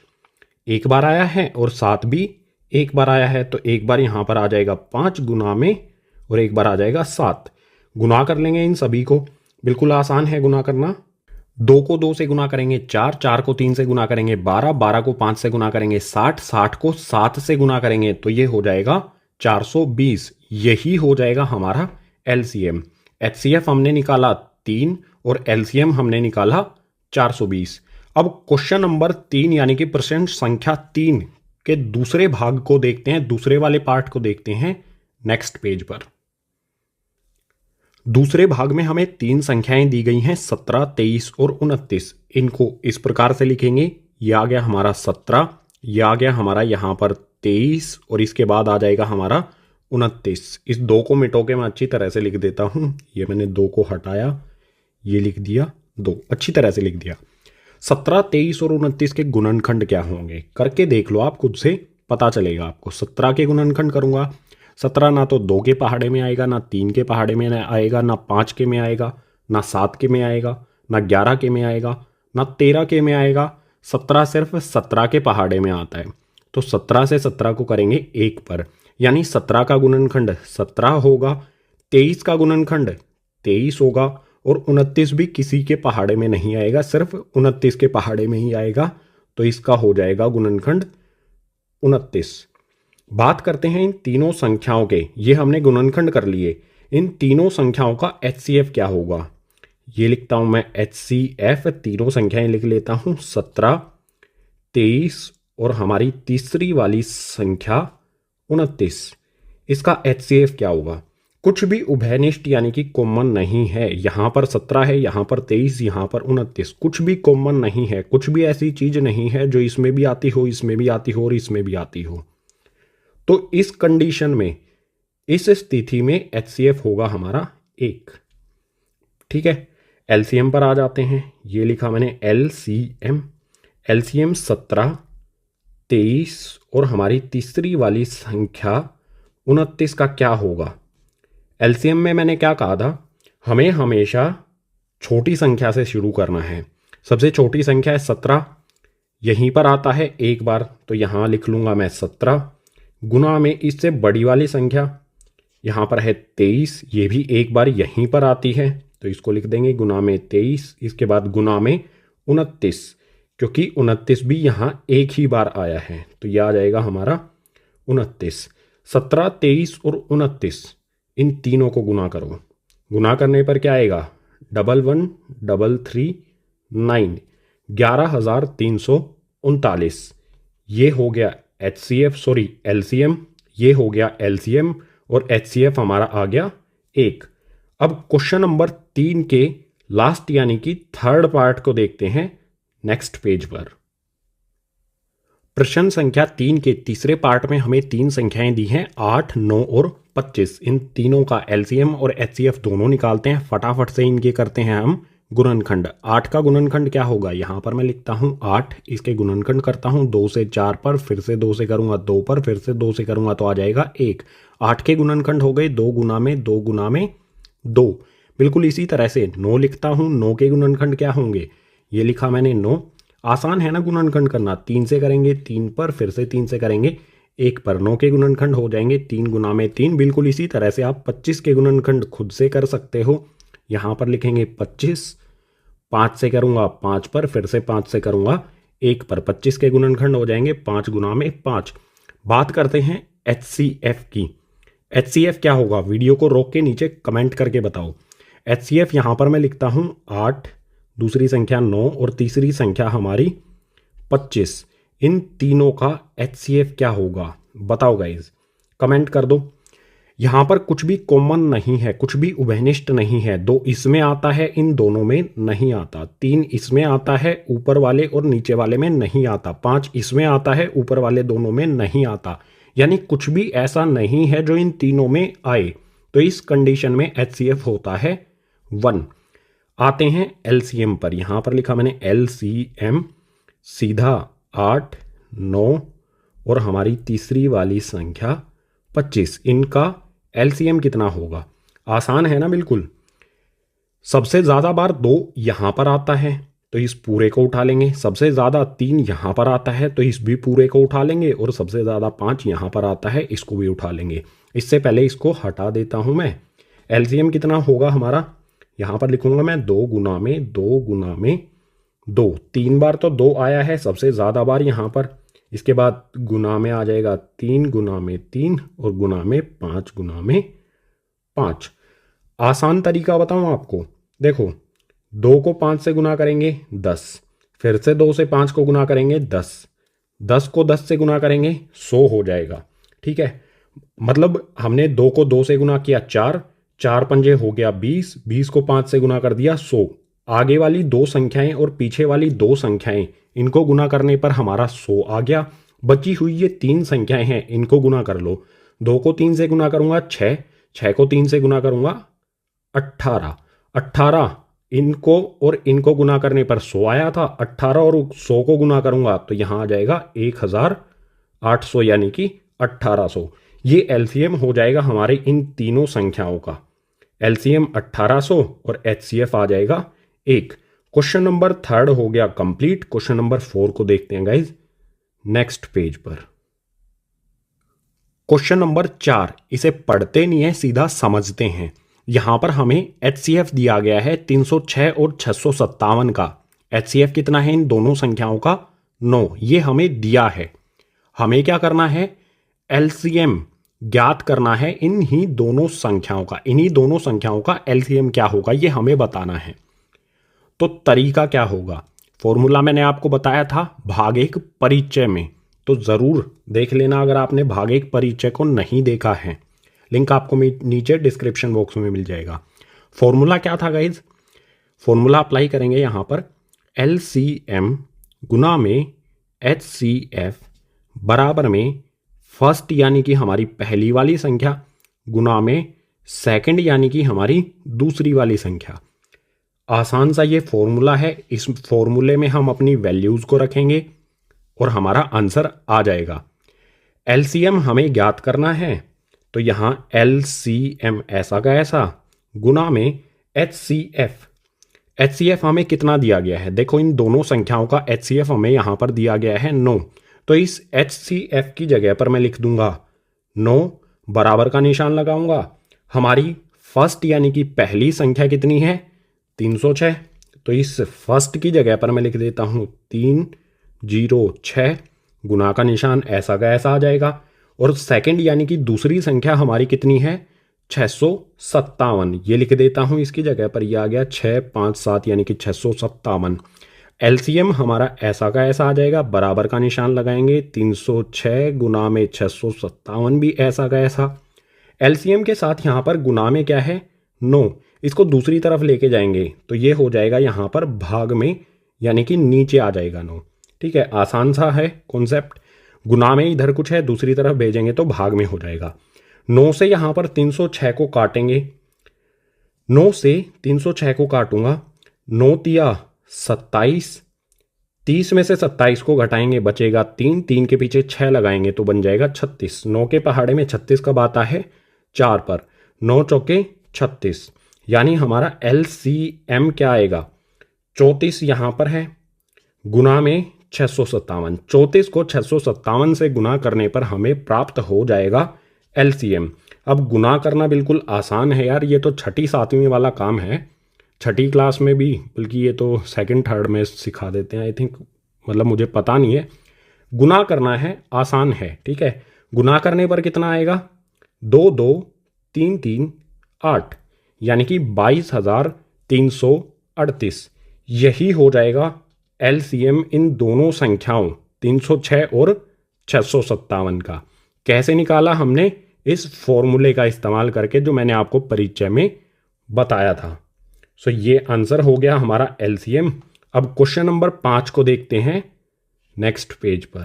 एक बार आया है और 7 भी एक बार आया है। तो एक बार यहाँ पर आ जाएगा 5 गुना में और एक बार आ जाएगा 7। गुना कर लेंगे इन सभी को, बिल्कुल आसान है गुना करना। 2 को 2 से गुना करेंगे 4, 4 को 3 से गुना करेंगे 12, 12 को 5 से गुना करेंगे 60, 60 को 7 से गुना करेंगे तो ये हो जाएगा 420। यही हो जाएगा हमारा LCM। HCF हमने निकाला 3 और LCM हमने निकाला 420। अब क्वेश्चन नंबर 3 यानी कि प्रश्न संख्या 3 के दूसरे भाग को देखते हैं, दूसरे वाले पार्ट को देखते हैं नेक्स्ट पेज पर। दूसरे भाग में हमें 3 संख्याएं दी गई हैं 17, 23 और 29। इनको इस प्रकार से लिखेंगे, ये आ गया हमारा 17, ये आ गया हमारा यहाँ पर 23 और इसके बाद आ जाएगा हमारा 29। इस 2 को मिटो के मैं अच्छी तरह से लिख देता हूँ। ये मैंने 2 को हटाया, ये लिख दिया 2, अच्छी तरह से लिख दिया। 17, 23 और 29 के गुणनखंड क्या होंगे करके देख लो, आप खुद से पता चलेगा आपको। 17 के गुणनखंड करूंगा, 17 ना तो 2 के पहाड़े में आएगा, ना 3 के पहाड़े में आएगा, ना 5 के में आएगा, ना 7 के में आएगा, ना 11 के में आएगा, ना 13 के में आएगा। 17 सिर्फ 17 के पहाड़े में आता है। तो 17 से 17 को करेंगे 1 पर, यानी 17 का गुणनखंड 17 होगा, 23 का गुणनखंड 23 होगा और 29 भी किसी के पहाड़े में नहीं आएगा, सिर्फ 29 के पहाड़े में ही आएगा। तो इसका हो जाएगा गुणनखंड 29। बात करते हैं इन तीनों संख्याओं के, ये हमने गुणनखंड कर लिए। इन तीनों संख्याओं का HCF क्या होगा, ये लिखता हूं मैं HCF, तीनों संख्याएं लिख लेता हूं 17, 23 और हमारी तीसरी वाली संख्या 29। इसका HCF क्या होगा, कुछ भी उभयनिष्ठ यानी कि कॉमन नहीं है। यहां पर 17 है, यहां पर 23, यहां पर 29, कुछ भी कॉमन नहीं है, कुछ भी ऐसी चीज नहीं है जो इसमें भी आती हो, इसमें भी आती हो और इसमें भी आती हो। तो इस कंडीशन में, इस स्थिति में HCF होगा हमारा 1। ठीक है, LCM पर आ जाते हैं। ये लिखा मैंने LCM। LCM 17, 23 और हमारी तीसरी वाली संख्या 29 का क्या होगा। LCM में मैंने क्या कहा था, हमें हमेशा छोटी संख्या से शुरू करना है। सबसे छोटी संख्या है 17, यहीं पर आता है एक बार, तो यहाँ लिख लूँगा मैं 17, गुना में इससे बड़ी वाली संख्या यहाँ पर है 23, ये भी एक बार यहीं पर आती है, तो इसको लिख देंगे गुना में 23, इसके बाद गुना में 29, क्योंकि 29 भी यहाँ एक ही बार आया है, तो यह आ जाएगा हमारा 29। 17, 23 और 29, इन तीनों को गुना करो। गुना करने पर क्या आएगा, 1133 9, 11,339। ये हो गया LCM, ये हो गया LCM और HCF हमारा आ गया 1। अब क्वेश्चन नंबर 3 के लास्ट यानी कि थर्ड पार्ट को देखते हैं नेक्स्ट पेज पर। प्रश्न संख्या 3 के तीसरे पार्ट में हमें 3 संख्याएं दी हैं 8, 9 और 25। इन तीनों का LCM और HCF दोनों निकालते हैं। फटाफट से इनके करते हैं हम गुणनखंड। 8 का गुणनखंड क्या होगा, यहां पर मैं लिखता हूं 8, इसके गुणनखंड करता हूं 2 से 4 पर, फिर से 2 से करूंगा 2 पर, फिर से 2 से करूंगा तो आ जाएगा 1। 8 के गुणनखंड हो गए 2 गुना में 2 गुना में 2। बिल्कुल इसी तरह से 9 लिखता हूं, 9 के गुणनखंड क्या होंगे, ये लिखा मैंने 9। आसान है ना गुणनखंड करना, 3 से करेंगे 3 पर, फिर से 3 से करेंगे 1 पर, 9 के गुणनखंड हो जाएंगे 3 गुना में 3। बिल्कुल इसी तरह से आप 25 के गुणनखंड खुद से कर सकते हो। यहाँ पर लिखेंगे 25, 5 से करूँगा 5 पर, फिर से 5 से करूँगा 1 पर, 25 के गुणनखंड हो जाएंगे 5 गुना में 5। बात करते हैं HCF की। HCF क्या होगा, वीडियो को रोक के नीचे कमेंट करके बताओ। HCF यहाँ पर मैं लिखता हूँ 8, दूसरी संख्या 9 और तीसरी संख्या हमारी 25। इन तीनों का HCF क्या होगा बताओ गाइज, कमेंट कर दो। यहाँ पर कुछ भी कॉमन नहीं है, कुछ भी उभयनिष्ठ नहीं है। 2 इसमें आता है, इन दोनों में नहीं आता। 3 इसमें आता है, ऊपर वाले और नीचे वाले में नहीं आता। 5 इसमें आता है, ऊपर वाले दोनों में नहीं आता। यानी कुछ भी ऐसा नहीं है जो इन तीनों में आए। तो इस कंडीशन में HCF होता है 1। आते हैं LCM पर। यहाँ पर लिखा मैंने LCM, सीधा 8, 9 और हमारी तीसरी वाली संख्या 25। इनका LCM कितना होगा, आसान है ना बिल्कुल। सबसे ज़्यादा बार 2 यहाँ पर आता है तो इस पूरे को उठा लेंगे। सबसे ज़्यादा 3 यहाँ पर आता है तो इस भी पूरे को उठा लेंगे। और सबसे ज़्यादा 5 यहाँ पर आता है, इसको भी उठा लेंगे। इससे पहले इसको हटा देता हूँ मैं। LCM कितना होगा हमारा, यहाँ पर लिखूंगा मैं 2 गुना में 2 गुना में 2। 3 बार तो 2 आया है, सबसे ज़्यादा बार यहाँ पर। इसके बाद गुना में आ जाएगा 3 गुना में 3 और गुना में 5 गुना में 5। आसान तरीका बताऊँ आपको, देखो 2 को 5 से गुना करेंगे 10, फिर से 2 से 5 को गुना करेंगे 10, 10 को 10 से गुना करेंगे 100 हो जाएगा। ठीक है, मतलब हमने 2 को 2 से गुना किया 4, 4 पंजे हो गया 20, 20 को 5 से गुना कर दिया 100। आगे वाली दो संख्याएं और पीछे वाली दो संख्याएं, इनको गुना करने पर हमारा 100 आ गया। बची हुई ये 3 संख्याएं हैं, इनको गुना कर लो। 2 को 3 से गुना करूंगा 6, 6 को 3 से गुना करूंगा 18, 18 इनको और इनको गुना करने पर 100 आया था। 18 और 100 को गुना करूंगा तो यहां आ जाएगा 1800 यानी कि 1800। ये एलसीएम हो जाएगा हमारे इन तीनों संख्याओं का। एलसीएम 1800 और एचसीएफ आ जाएगा 1। क्वेश्चन नंबर 3 हो गया कंप्लीट। क्वेश्चन नंबर 4 को देखते हैं गाइज नेक्स्ट पेज पर। क्वेश्चन नंबर 4, इसे पढ़ते नहीं है, सीधा समझते हैं। यहां पर हमें एचसीएफ दिया गया है 306 और 657 का। एचसीएफ कितना है इन दोनों संख्याओं का? 9। ये हमें दिया है। हमें क्या करना है? एलसीएम ज्ञात करना है इन ही दोनों संख्याओं का। इन्हीं दोनों संख्याओं का एलसीएम क्या होगा ये हमें बताना है। तो तरीका क्या होगा? फॉर्मूला मैंने आपको बताया था भाग एक परिचय में, तो जरूर देख लेना अगर आपने भाग एक परिचय को नहीं देखा है। लिंक आपको नीचे डिस्क्रिप्शन बॉक्स में मिल जाएगा। फॉर्मूला क्या था गाइज? फॉर्मूला अप्लाई करेंगे यहां पर एलसीएम गुना में एचसीएफ बराबर में फर्स्ट यानी कि हमारी पहली वाली संख्या गुना में सेकंड यानी कि हमारी दूसरी वाली संख्या। आसान सा ये फॉर्मूला है। इस फॉर्मूले में हम अपनी वैल्यूज को रखेंगे और हमारा आंसर आ जाएगा। एलसीएम हमें ज्ञात करना है, तो यहां एलसीएम ऐसा का ऐसा गुना में एचसीएफ। एचसीएफ हमें कितना दिया गया है? देखो इन दोनों संख्याओं का एचसीएफ हमें यहां पर दिया गया है 9। तो इस एचसीएफ की जगह पर मैं लिख दूंगा 9, बराबर का निशान लगाऊंगा। हमारी फर्स्ट यानी कि पहली संख्या कितनी है? 306। तो इस फर्स्ट की जगह पर मैं लिख देता हूं 306, गुना का निशान ऐसा का ऐसा आ जाएगा। और सेकंड यानी कि दूसरी संख्या हमारी कितनी है? 657। ये लिख देता हूं इसकी जगह पर, यह आ गया 6 5 7 यानी कि 657। एलसीएम हमारा ऐसा का ऐसा आ जाएगा, बराबर का निशान लगाएंगे। 306 गुना में 657 भी ऐसा का ऐसा। एलसीएम के साथ यहाँ पर गुना में क्या है? 9। इसको दूसरी तरफ लेके जाएंगे तो ये हो जाएगा यहाँ पर भाग में, यानी कि नीचे आ जाएगा 9। ठीक है, आसान सा है कॉन्सेप्ट। गुना में इधर कुछ है, दूसरी तरफ भेजेंगे तो भाग में हो जाएगा। 9 से यहाँ पर 306 को काटेंगे। 9 से 306 को काटूंगा, 9 तिया 27, 30 में से 27 को घटाएंगे बचेगा 3, 3 के पीछे 6 लगाएंगे तो बन जाएगा 36। 9 के पहाड़े में 36 कब आता है? 4 पर। 9 चौके 36, यानी हमारा एलसीएम क्या आएगा? 34 यहां पर है, गुना में 657। 34 को 657 से गुना करने पर हमें प्राप्त हो जाएगा एलसीएम। अब गुना करना बिल्कुल आसान है यार, ये तो 6ठी 7वीं वाला काम है। 6ठी क्लास में भी, बल्कि ये तो सेकंड थर्ड में सिखा देते हैं आई थिंक, मतलब मुझे पता नहीं है। गुना करना है, आसान है। ठीक है, गुना करने पर कितना आएगा? 2 2 3 3 8, यानी कि 22,338। यही हो जाएगा एलसीएम इन दोनों संख्याओं 306 और 657 का। कैसे निकाला हमने? इस फॉर्मूले का इस्तेमाल करके जो मैंने आपको परिचय में बताया था। सो ये आंसर हो गया हमारा एलसीएम। अब क्वेश्चन नंबर 5 को देखते हैं नेक्स्ट पेज पर।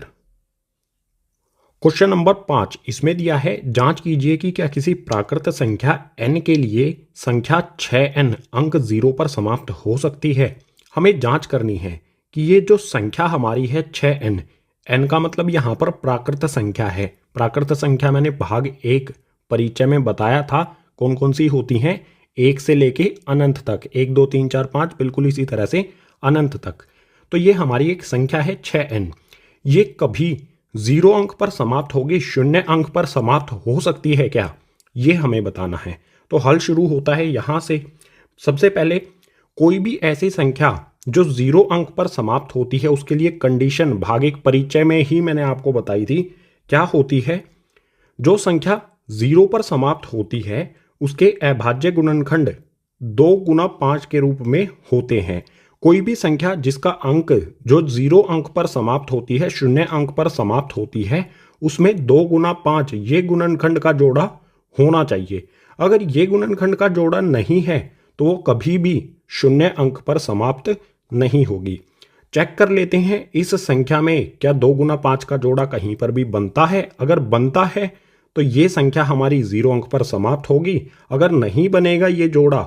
क्वेश्चन नंबर 5 इसमें दिया है, जांच कीजिए कि क्या किसी प्राकृत संख्या n के लिए संख्या 6n अंक 0 पर समाप्त हो सकती है। हमें जांच करनी है कि ये जो संख्या हमारी है 6n, n का मतलब यहां पर प्राकृत संख्या है। प्राकृत संख्या मैंने भाग 1 परिचय में बताया था कौन कौन सी होती हैं, 1 से लेके अनंत तक, 1 2 3 4 5, बिल्कुल इसी तरह से अनंत तक। तो ये हमारी एक संख्या है 6n। ये कभी 0 अंक पर समाप्त होगी, 0 अंक पर समाप्त हो सकती है क्या, ये हमें बताना है। तो हल शुरू होता है यहां से। सबसे पहले कोई भी ऐसी संख्या जो 0 अंक पर समाप्त होती है उसके लिए कंडीशन भाग 1 परिचय में ही मैंने आपको बताई थी। क्या होती है? जो संख्या 0 पर समाप्त होती है उसके अभाज्य गुणनखंड 2 गुना 5 के रूप में होते हैं। कोई भी संख्या जिसका अंक जो 0 अंक पर समाप्त होती है, 0 अंक पर समाप्त होती है, उसमें 2 गुना 5 ये गुणनखंड का जोड़ा होना चाहिए। अगर ये गुणनखंड का जोड़ा नहीं है तो वो कभी भी शून्य अंक पर समाप्त नहीं होगी। चेक कर लेते हैं इस संख्या में क्या 2 गुना 5 का जोड़ा कहीं पर भी बनता है। अगर बनता है तो ये संख्या हमारी 0 अंक पर समाप्त होगी। अगर नहीं बनेगा ये जोड़ा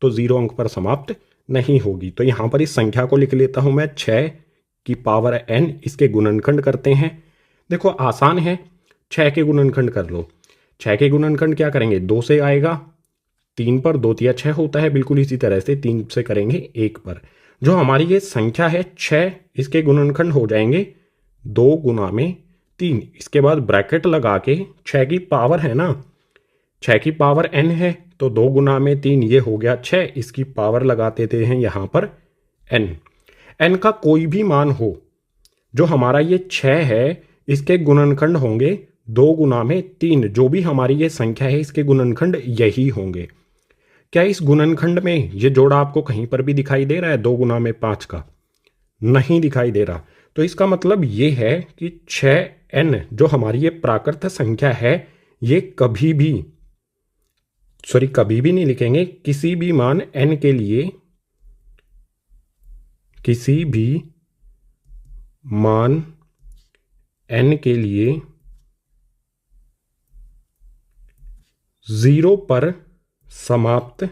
तो 0 अंक पर समाप्त नहीं होगी। तो यहां पर इस संख्या को लिख लेता हूं मैं 6 की पावर n। इसके गुणनखंड करते हैं। देखो आसान है, 6 के गुणनखंड कर लो। 6 के गुणनखंड क्या करेंगे, 2 से आएगा, 3 पर 2 तिया 6 होता है, बिल्कुल इसी तरह से 3 से करेंगे 1 पर। जो हमारी ये संख्या है 6, इसके गुणनखंड हो जाएंगे 2 गुना में 3। इसके बाद ब्रैकेट लगा के 6 की पावर है ना, 6 की पावर n है तो 2 गुना में 3 ये हो गया 6। इसकी पावर लगा देते हैं यहाँ पर n। n का कोई भी मान हो, जो हमारा ये 6 है इसके गुणनखंड होंगे 2 गुना में 3। जो भी हमारी ये संख्या है इसके गुणनखंड यही होंगे। क्या इस गुणनखंड में ये जोड़ा आपको कहीं पर भी दिखाई दे रहा है 2 गुना में 5 का? नहीं दिखाई दे रहा। तो इसका मतलब ये है कि 6n जो हमारी ये प्राकृत संख्या है ये कभी भी नहीं लिखेंगे, किसी भी मान n के लिए, किसी भी मान n के लिए 0 पर समाप्त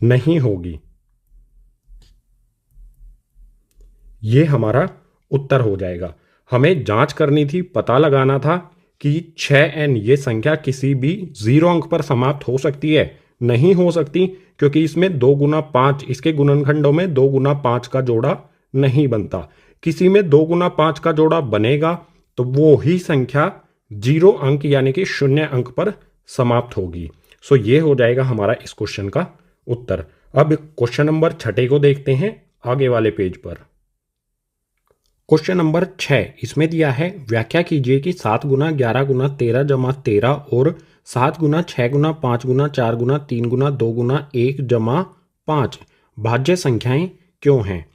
नहीं होगी। ये हमारा उत्तर हो जाएगा। हमें जांच करनी थी, पता लगाना था कि 6n ये संख्या किसी भी 0 अंक पर समाप्त हो सकती है। नहीं हो सकती क्योंकि इसमें 2 गुना 5, इसके गुणनखंडों में 2 गुना 5 का जोड़ा नहीं बनता। किसी में 2 गुना 5 का जोड़ा बनेगा तो वो ही संख्या 0 अंक यानी कि 0 अंक पर समाप्त होगी। सो ये हो जाएगा हमारा इस क्वेश्चन का उत्तर। अब क्वेश्चन नंबर 6 को देखते हैं आगे वाले पेज पर। क्वेश्चन नंबर 6 इसमें दिया है, व्याख्या कीजिए कि 7 गुना 11 गुना 13 जमा 13 और 7 गुना 6 गुना 5 गुना 4 गुना 3 गुना 2 गुना 1 जमा 5 भाज्य संख्याएं क्यों हैं।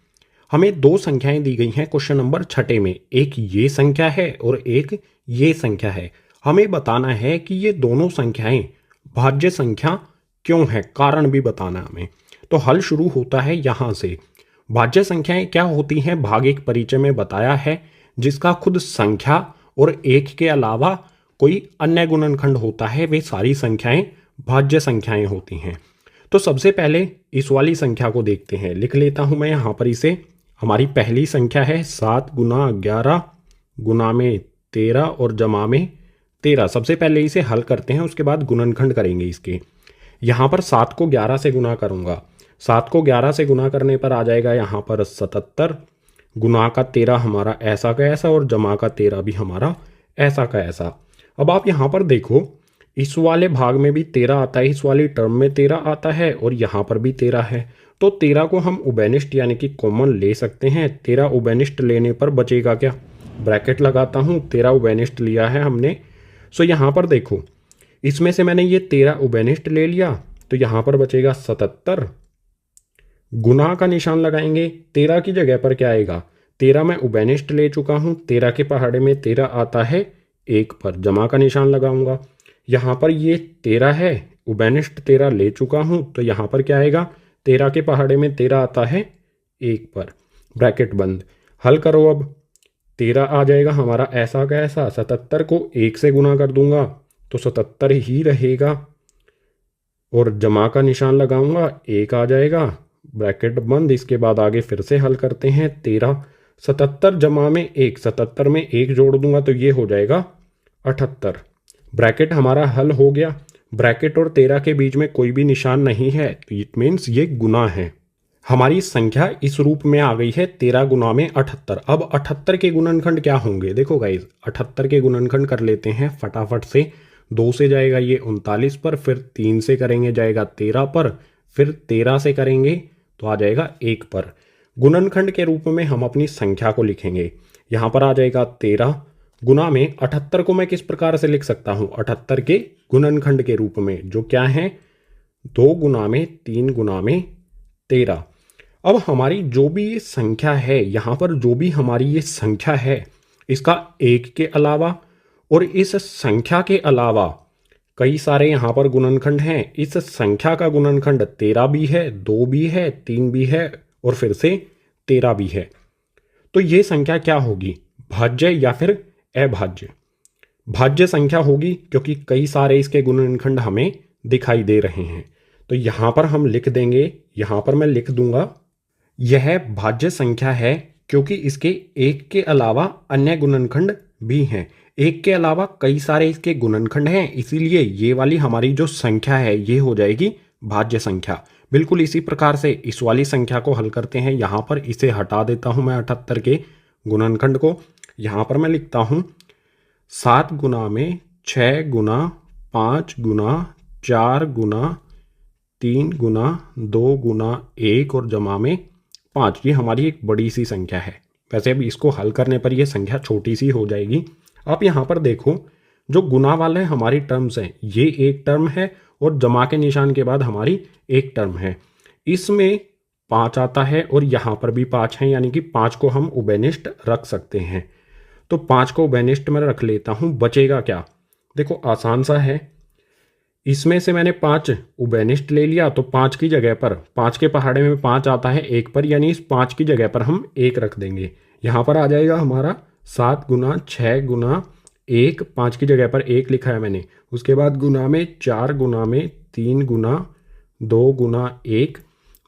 हमें 2 संख्याएं दी गई हैं क्वेश्चन नंबर 6 में, एक ये संख्या है और एक ये संख्या है। हमें बताना है कि ये दोनों संख्याएं भाज्य संख्या क्यों है, कारण भी बताना हमें। तो हल शुरू होता है यहां से। भाज्य संख्याएं क्या होती हैं, भाग एक परिचय में बताया है, जिसका खुद संख्या और एक के अलावा कोई अन्य गुणनखंड होता है, वे सारी संख्याएं भाज्य संख्याएं होती हैं। तो सबसे पहले इस वाली संख्या को देखते हैं, लिख लेता हूं मैं यहां पर इसे। हमारी पहली संख्या है 7 गुना 11 गुना में 13 और जमा में 13। सबसे पहले इसे हल करते हैं, उसके बाद गुणनखंड करेंगे इसके। यहाँ पर 7 को 11 से गुना करूँगा। 7 को 11 से गुना करने पर आ जाएगा यहाँ पर 77, गुना का 13 हमारा ऐसा का ऐसा और जमा का 13 भी हमारा ऐसा का ऐसा। अब आप यहाँ पर देखो, इस वाले भाग में भी 13 आता है, इस वाली टर्म में 13 आता है और यहाँ पर भी 13 है। तो 13 को हम उभयनिष्ठ यानी कि कॉमन ले सकते हैं। 13 उभयनिष्ठ लेने पर बचेगा क्या, ब्रैकेट लगाता हूँ, 13 उभयनिष्ठ लिया है हमने। सो यहाँ पर देखो, इसमें से मैंने ये 13 उभयनिष्ठ ले लिया तो यहाँ पर बचेगा 77। गुना का निशान लगाएंगे, 13 की जगह पर क्या आएगा, 13 मैं उभयनिष्ठ ले चुका हूँ, 13 के पहाड़े में 13 आता है 1 पर, जमा का निशान लगाऊंगा। यहाँ पर ये 13 है, उभयनिष्ठ 13 ले चुका हूँ तो यहाँ पर क्या आएगा, 13 के पहाड़े में 13 आता है 1 पर, ब्रैकेट बंद। हल करो, अब 13 आ जाएगा हमारा ऐसा का ऐसा। 77 को 1 से गुना कर दूंगा तो 77 ही रहेगा और जमा का निशान लगाऊंगा, 1 आ जाएगा, ब्रैकेट बंद। इसके बाद आगे फिर से हल करते हैं। 13 77 जमा में 1, 77 में 1 जोड़ दूंगा तो ये हो जाएगा 78। ब्रैकेट हमारा हल हो गया। ब्रैकेट और 13 के बीच में कोई भी निशान नहीं है तो इट मीन्स ये गुना है। हमारी संख्या इस रूप में आ गई है 13 गुना में 78। अब 78 के गुणनखंड क्या होंगे, देखो गाइज 78 के गुणनखंड कर लेते हैं फटाफट से। 2 से जाएगा ये 39 पर, फिर 3 से करेंगे जाएगा 13 पर, फिर 13 से करेंगे तो आ जाएगा 1 पर। गुणनखंड के रूप में हम अपनी संख्या को लिखेंगे। यहाँ पर आ जाएगा 13 गुना में 78 को मैं किस प्रकार से लिख सकता हूँ, 78 के गुणनखंड के रूप में, जो क्या है 2 गुना में 3 गुना में 13। अब हमारी जो भी ये संख्या है, यहाँ पर जो भी हमारी ये संख्या है, इसका एक के अलावा और इस संख्या के अलावा कई सारे यहाँ पर गुणनखंड हैं। इस संख्या का गुणनखंड 13 भी है, 2 भी है, 3 भी है और फिर से 13 भी है। तो ये संख्या क्या होगी, भाज्य या फिर अभाज्य? भाज्य संख्या होगी, क्योंकि कई सारे इसके गुणनखंड हमें दिखाई दे रहे हैं। तो यहाँ पर हम लिख देंगे, यहाँ पर मैं लिख दूंगा, यह भाज्य संख्या है क्योंकि इसके एक के अलावा अन्य गुणनखंड भी हैं। एक के अलावा कई सारे इसके गुणनखंड हैं, इसीलिए ये वाली हमारी जो संख्या है ये हो जाएगी भाज्य संख्या। बिल्कुल इसी प्रकार से इस वाली संख्या को हल करते हैं। यहाँ पर इसे हटा देता हूँ मैं 78 के गुणनखंड को। यहाँ पर मैं लिखता हूँ 7 गुना में 6 गुना 5 गुना 4 गुना 3 गुना 2 गुना 1 और जमा में 5। ये हमारी एक बड़ी सी संख्या है। वैसे अभी इसको हल करने पर यह संख्या छोटी सी हो जाएगी। आप यहाँ पर देखो, जो गुना वाले हमारी टर्म्स हैं, ये एक टर्म है और जमा के निशान के बाद हमारी एक टर्म है। इसमें 5 आता है और यहाँ पर भी 5 है, यानी कि 5 को हम उभयनिष्ठ रख सकते हैं। तो 5 को उभयनिष्ठ में रख लेता हूँ। बचेगा क्या? देखो आसान सा है, इसमें से मैंने 5 उभयनिष्ठ ले लिया, तो 5 की जगह पर 5 के पहाड़े में 5 आता है 1 पर, यानी इस 5 की जगह पर हम 1 रख देंगे। यहाँ पर आ जाएगा हमारा 7 गुना 6 गुना 1, 5 की जगह पर 1 लिखा है मैंने। उसके बाद गुना में 4 गुना में 3 गुना 2 गुना 1,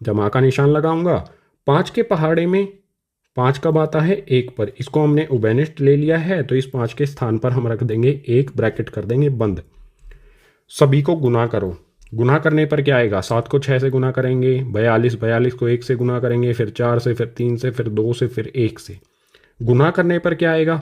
जमा का निशान लगाऊंगा। 5 के पहाड़े में 5 कब आता है? 1 पर। इसको हमने उभयनिष्ठ ले लिया है, तो इस 5 के स्थान पर हम रख देंगे 1, ब्रैकेट कर देंगे बंद। सभी को गुना करो। गुना करने पर क्या आएगा? 7 को 6 से गुना करेंगे, 42, 42 को 1 से गुना करेंगे, फिर 4 से, फिर 3 से, फिर 2 से, फिर 1 से। गुना करने पर क्या आएगा?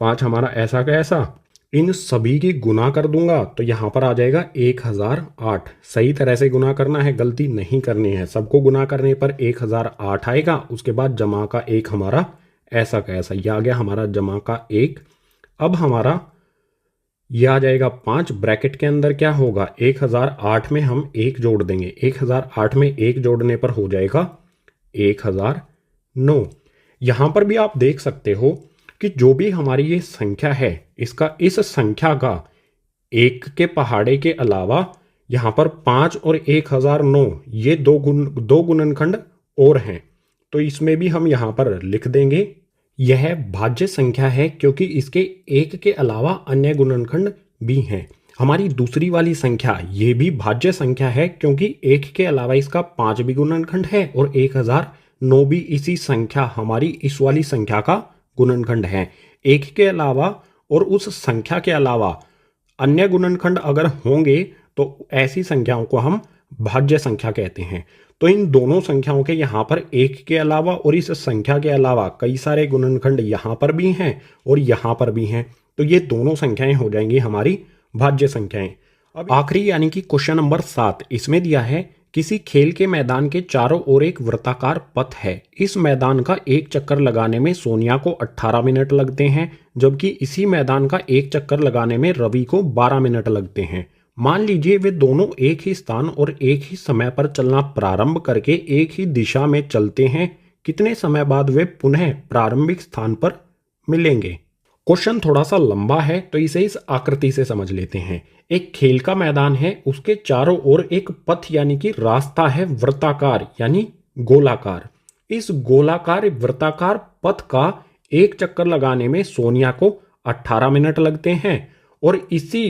5 हमारा ऐसा का ऐसा। इन सभी की गुना कर दूंगा तो यहाँ पर आ जाएगा 1008। सही तरह से गुना करना है, गलती नहीं करनी है। सबको गुना करने पर 1008 आएगा। उसके बाद जमा का 1 हमारा ऐसा का ऐसा, यह आ गया हमारा जमा का 1। अब हमारा यह आ जाएगा 5, ब्रैकेट के अंदर क्या होगा? 1008 में हम 1 जोड़ देंगे। 1008 में 1 जोड़ने पर हो जाएगा 1009। यहाँ पर भी आप देख सकते हो कि जो भी हमारी ये संख्या है, इसका इस संख्या का 1 के पहाड़े के अलावा यहाँ पर 5 और 1009 ये दो गुणनखंड और हैं। तो इसमें भी हम यहाँ पर लिख देंगे यह भाज्य संख्या है क्योंकि इसके 1 के अलावा अन्य गुणनखंड भी हैं। हमारी दूसरी वाली संख्या ये भी भाज्य संख्या है क्योंकि 1 के अलावा इसका 5 भी गुणनखंड है और 1009 भी इसी संख्या, हमारी इस वाली संख्या का गुणनखंड है। 1 के अलावा और उस संख्या के अलावा अन्य गुणनखंड अगर होंगे तो ऐसी संख्याओं को हम भाज्य संख्या कहते हैं। तो इन दोनों संख्याओं के यहाँ पर 1 के अलावा और इस संख्या के अलावा कई सारे गुणनखंड यहाँ पर भी हैं और यहाँ पर भी हैं। तो ये दोनों संख्याएं हो जाएंगी हमारी भाज्य संख्याएं। अब आखिरी यानी कि क्वेश्चन नंबर 7, इसमें दिया है किसी खेल के मैदान के चारों ओर एक वृत्ताकार पथ है। इस मैदान का एक चक्कर लगाने में सोनिया को 18 मिनट लगते हैं, जबकि इसी मैदान का एक चक्कर लगाने में रवि को 12 मिनट लगते हैं। मान लीजिए वे दोनों एक ही स्थान और एक ही समय पर चलना प्रारंभ करके एक ही दिशा में चलते हैं। कितने समय बाद वे पुनः प्रारंभिक स्थान पर मिलेंगे? क्वेश्चन थोड़ा सा लंबा है तो इसे इस आकृति से समझ लेते हैं। एक खेल का मैदान है, उसके चारों ओर एक पथ यानी कि रास्ता है वृत्ताकार यानी गोलाकार। इस गोलाकार वृत्ताकार पथ का एक चक्कर लगाने में सोनिया को 18 मिनट लगते हैं और इसी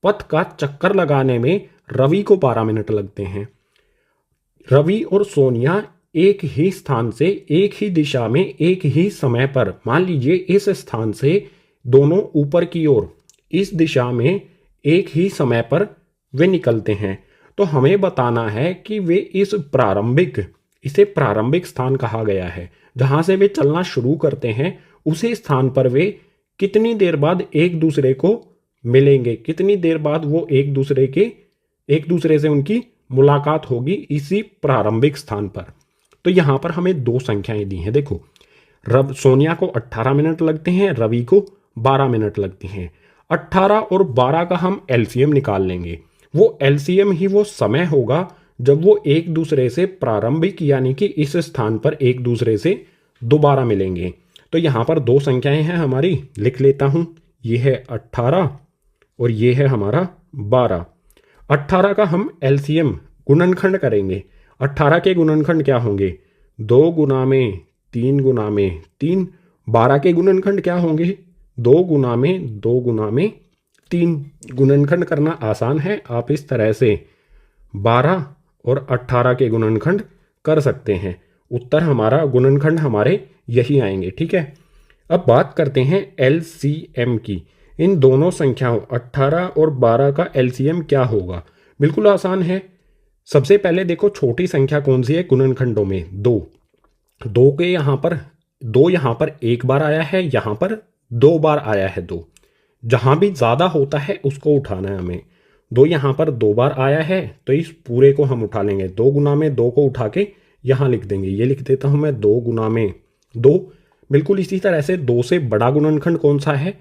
पथ का चक्कर लगाने में रवि को 12 मिनट लगते हैं। रवि और सोनिया एक ही स्थान से एक ही दिशा में एक ही समय पर, मान लीजिए इस स्थान से दोनों ऊपर की ओर इस दिशा में एक ही समय पर वे निकलते हैं। तो हमें बताना है कि वे इसे प्रारंभिक स्थान कहा गया है, जहां से वे चलना शुरू करते हैं। उसी स्थान पर वे कितनी देर बाद एक दूसरे को मिलेंगे, कितनी देर बाद वो एक दूसरे से उनकी मुलाकात होगी इसी प्रारंभिक स्थान पर। तो यहां पर हमें 2 संख्याएं दी हैं। देखो, सोनिया को 18 मिनट लगते हैं, रवि को 12 मिनट लगते हैं। 18 और 12 का हम एलसीएम निकाल लेंगे। वो एलसीएम ही वो समय होगा जब वो एक दूसरे से प्रारंभिक यानी कि इस स्थान पर एक दूसरे से दोबारा मिलेंगे। तो यहाँ पर दो संख्याएं हैं हमारी, लिख लेता हूँ। ये है 18 और ये है हमारा 12। 18 का हम एलसीएम गुणनखंड करेंगे। 18 के गुणनखंड क्या होंगे? 2 गुना में 3 गुना में 3। 12 के गुणनखंड क्या होंगे? 2 गुना में 2 गुना में 3। गुणनखंड करना आसान है, आप इस तरह से 12 और 18 के गुणनखंड कर सकते हैं। उत्तर हमारा, गुणनखंड हमारे यही आएंगे। ठीक है, अब बात करते हैं एलसीएम की। इन दोनों संख्याओं 18 और 12 का एलसीएम क्या होगा? बिल्कुल आसान है। सबसे पहले देखो छोटी संख्या कौन सी है गुणनखंडों में? 2। 2 के यहाँ पर 2 यहाँ पर एक बार आया है, यहाँ पर 2 बार आया है 2। जहाँ भी ज़्यादा होता है उसको उठाना है हमें। 2 यहाँ पर 2 बार आया है तो इस पूरे को हम उठा लेंगे। 2 गुना में 2 को उठा के यहाँ लिख देंगे। ये लिख देता हूँ मैं 2 गुना में 2। बिल्कुल इसी तरह से 2 से बड़ा गुणनखंड कौन सा है?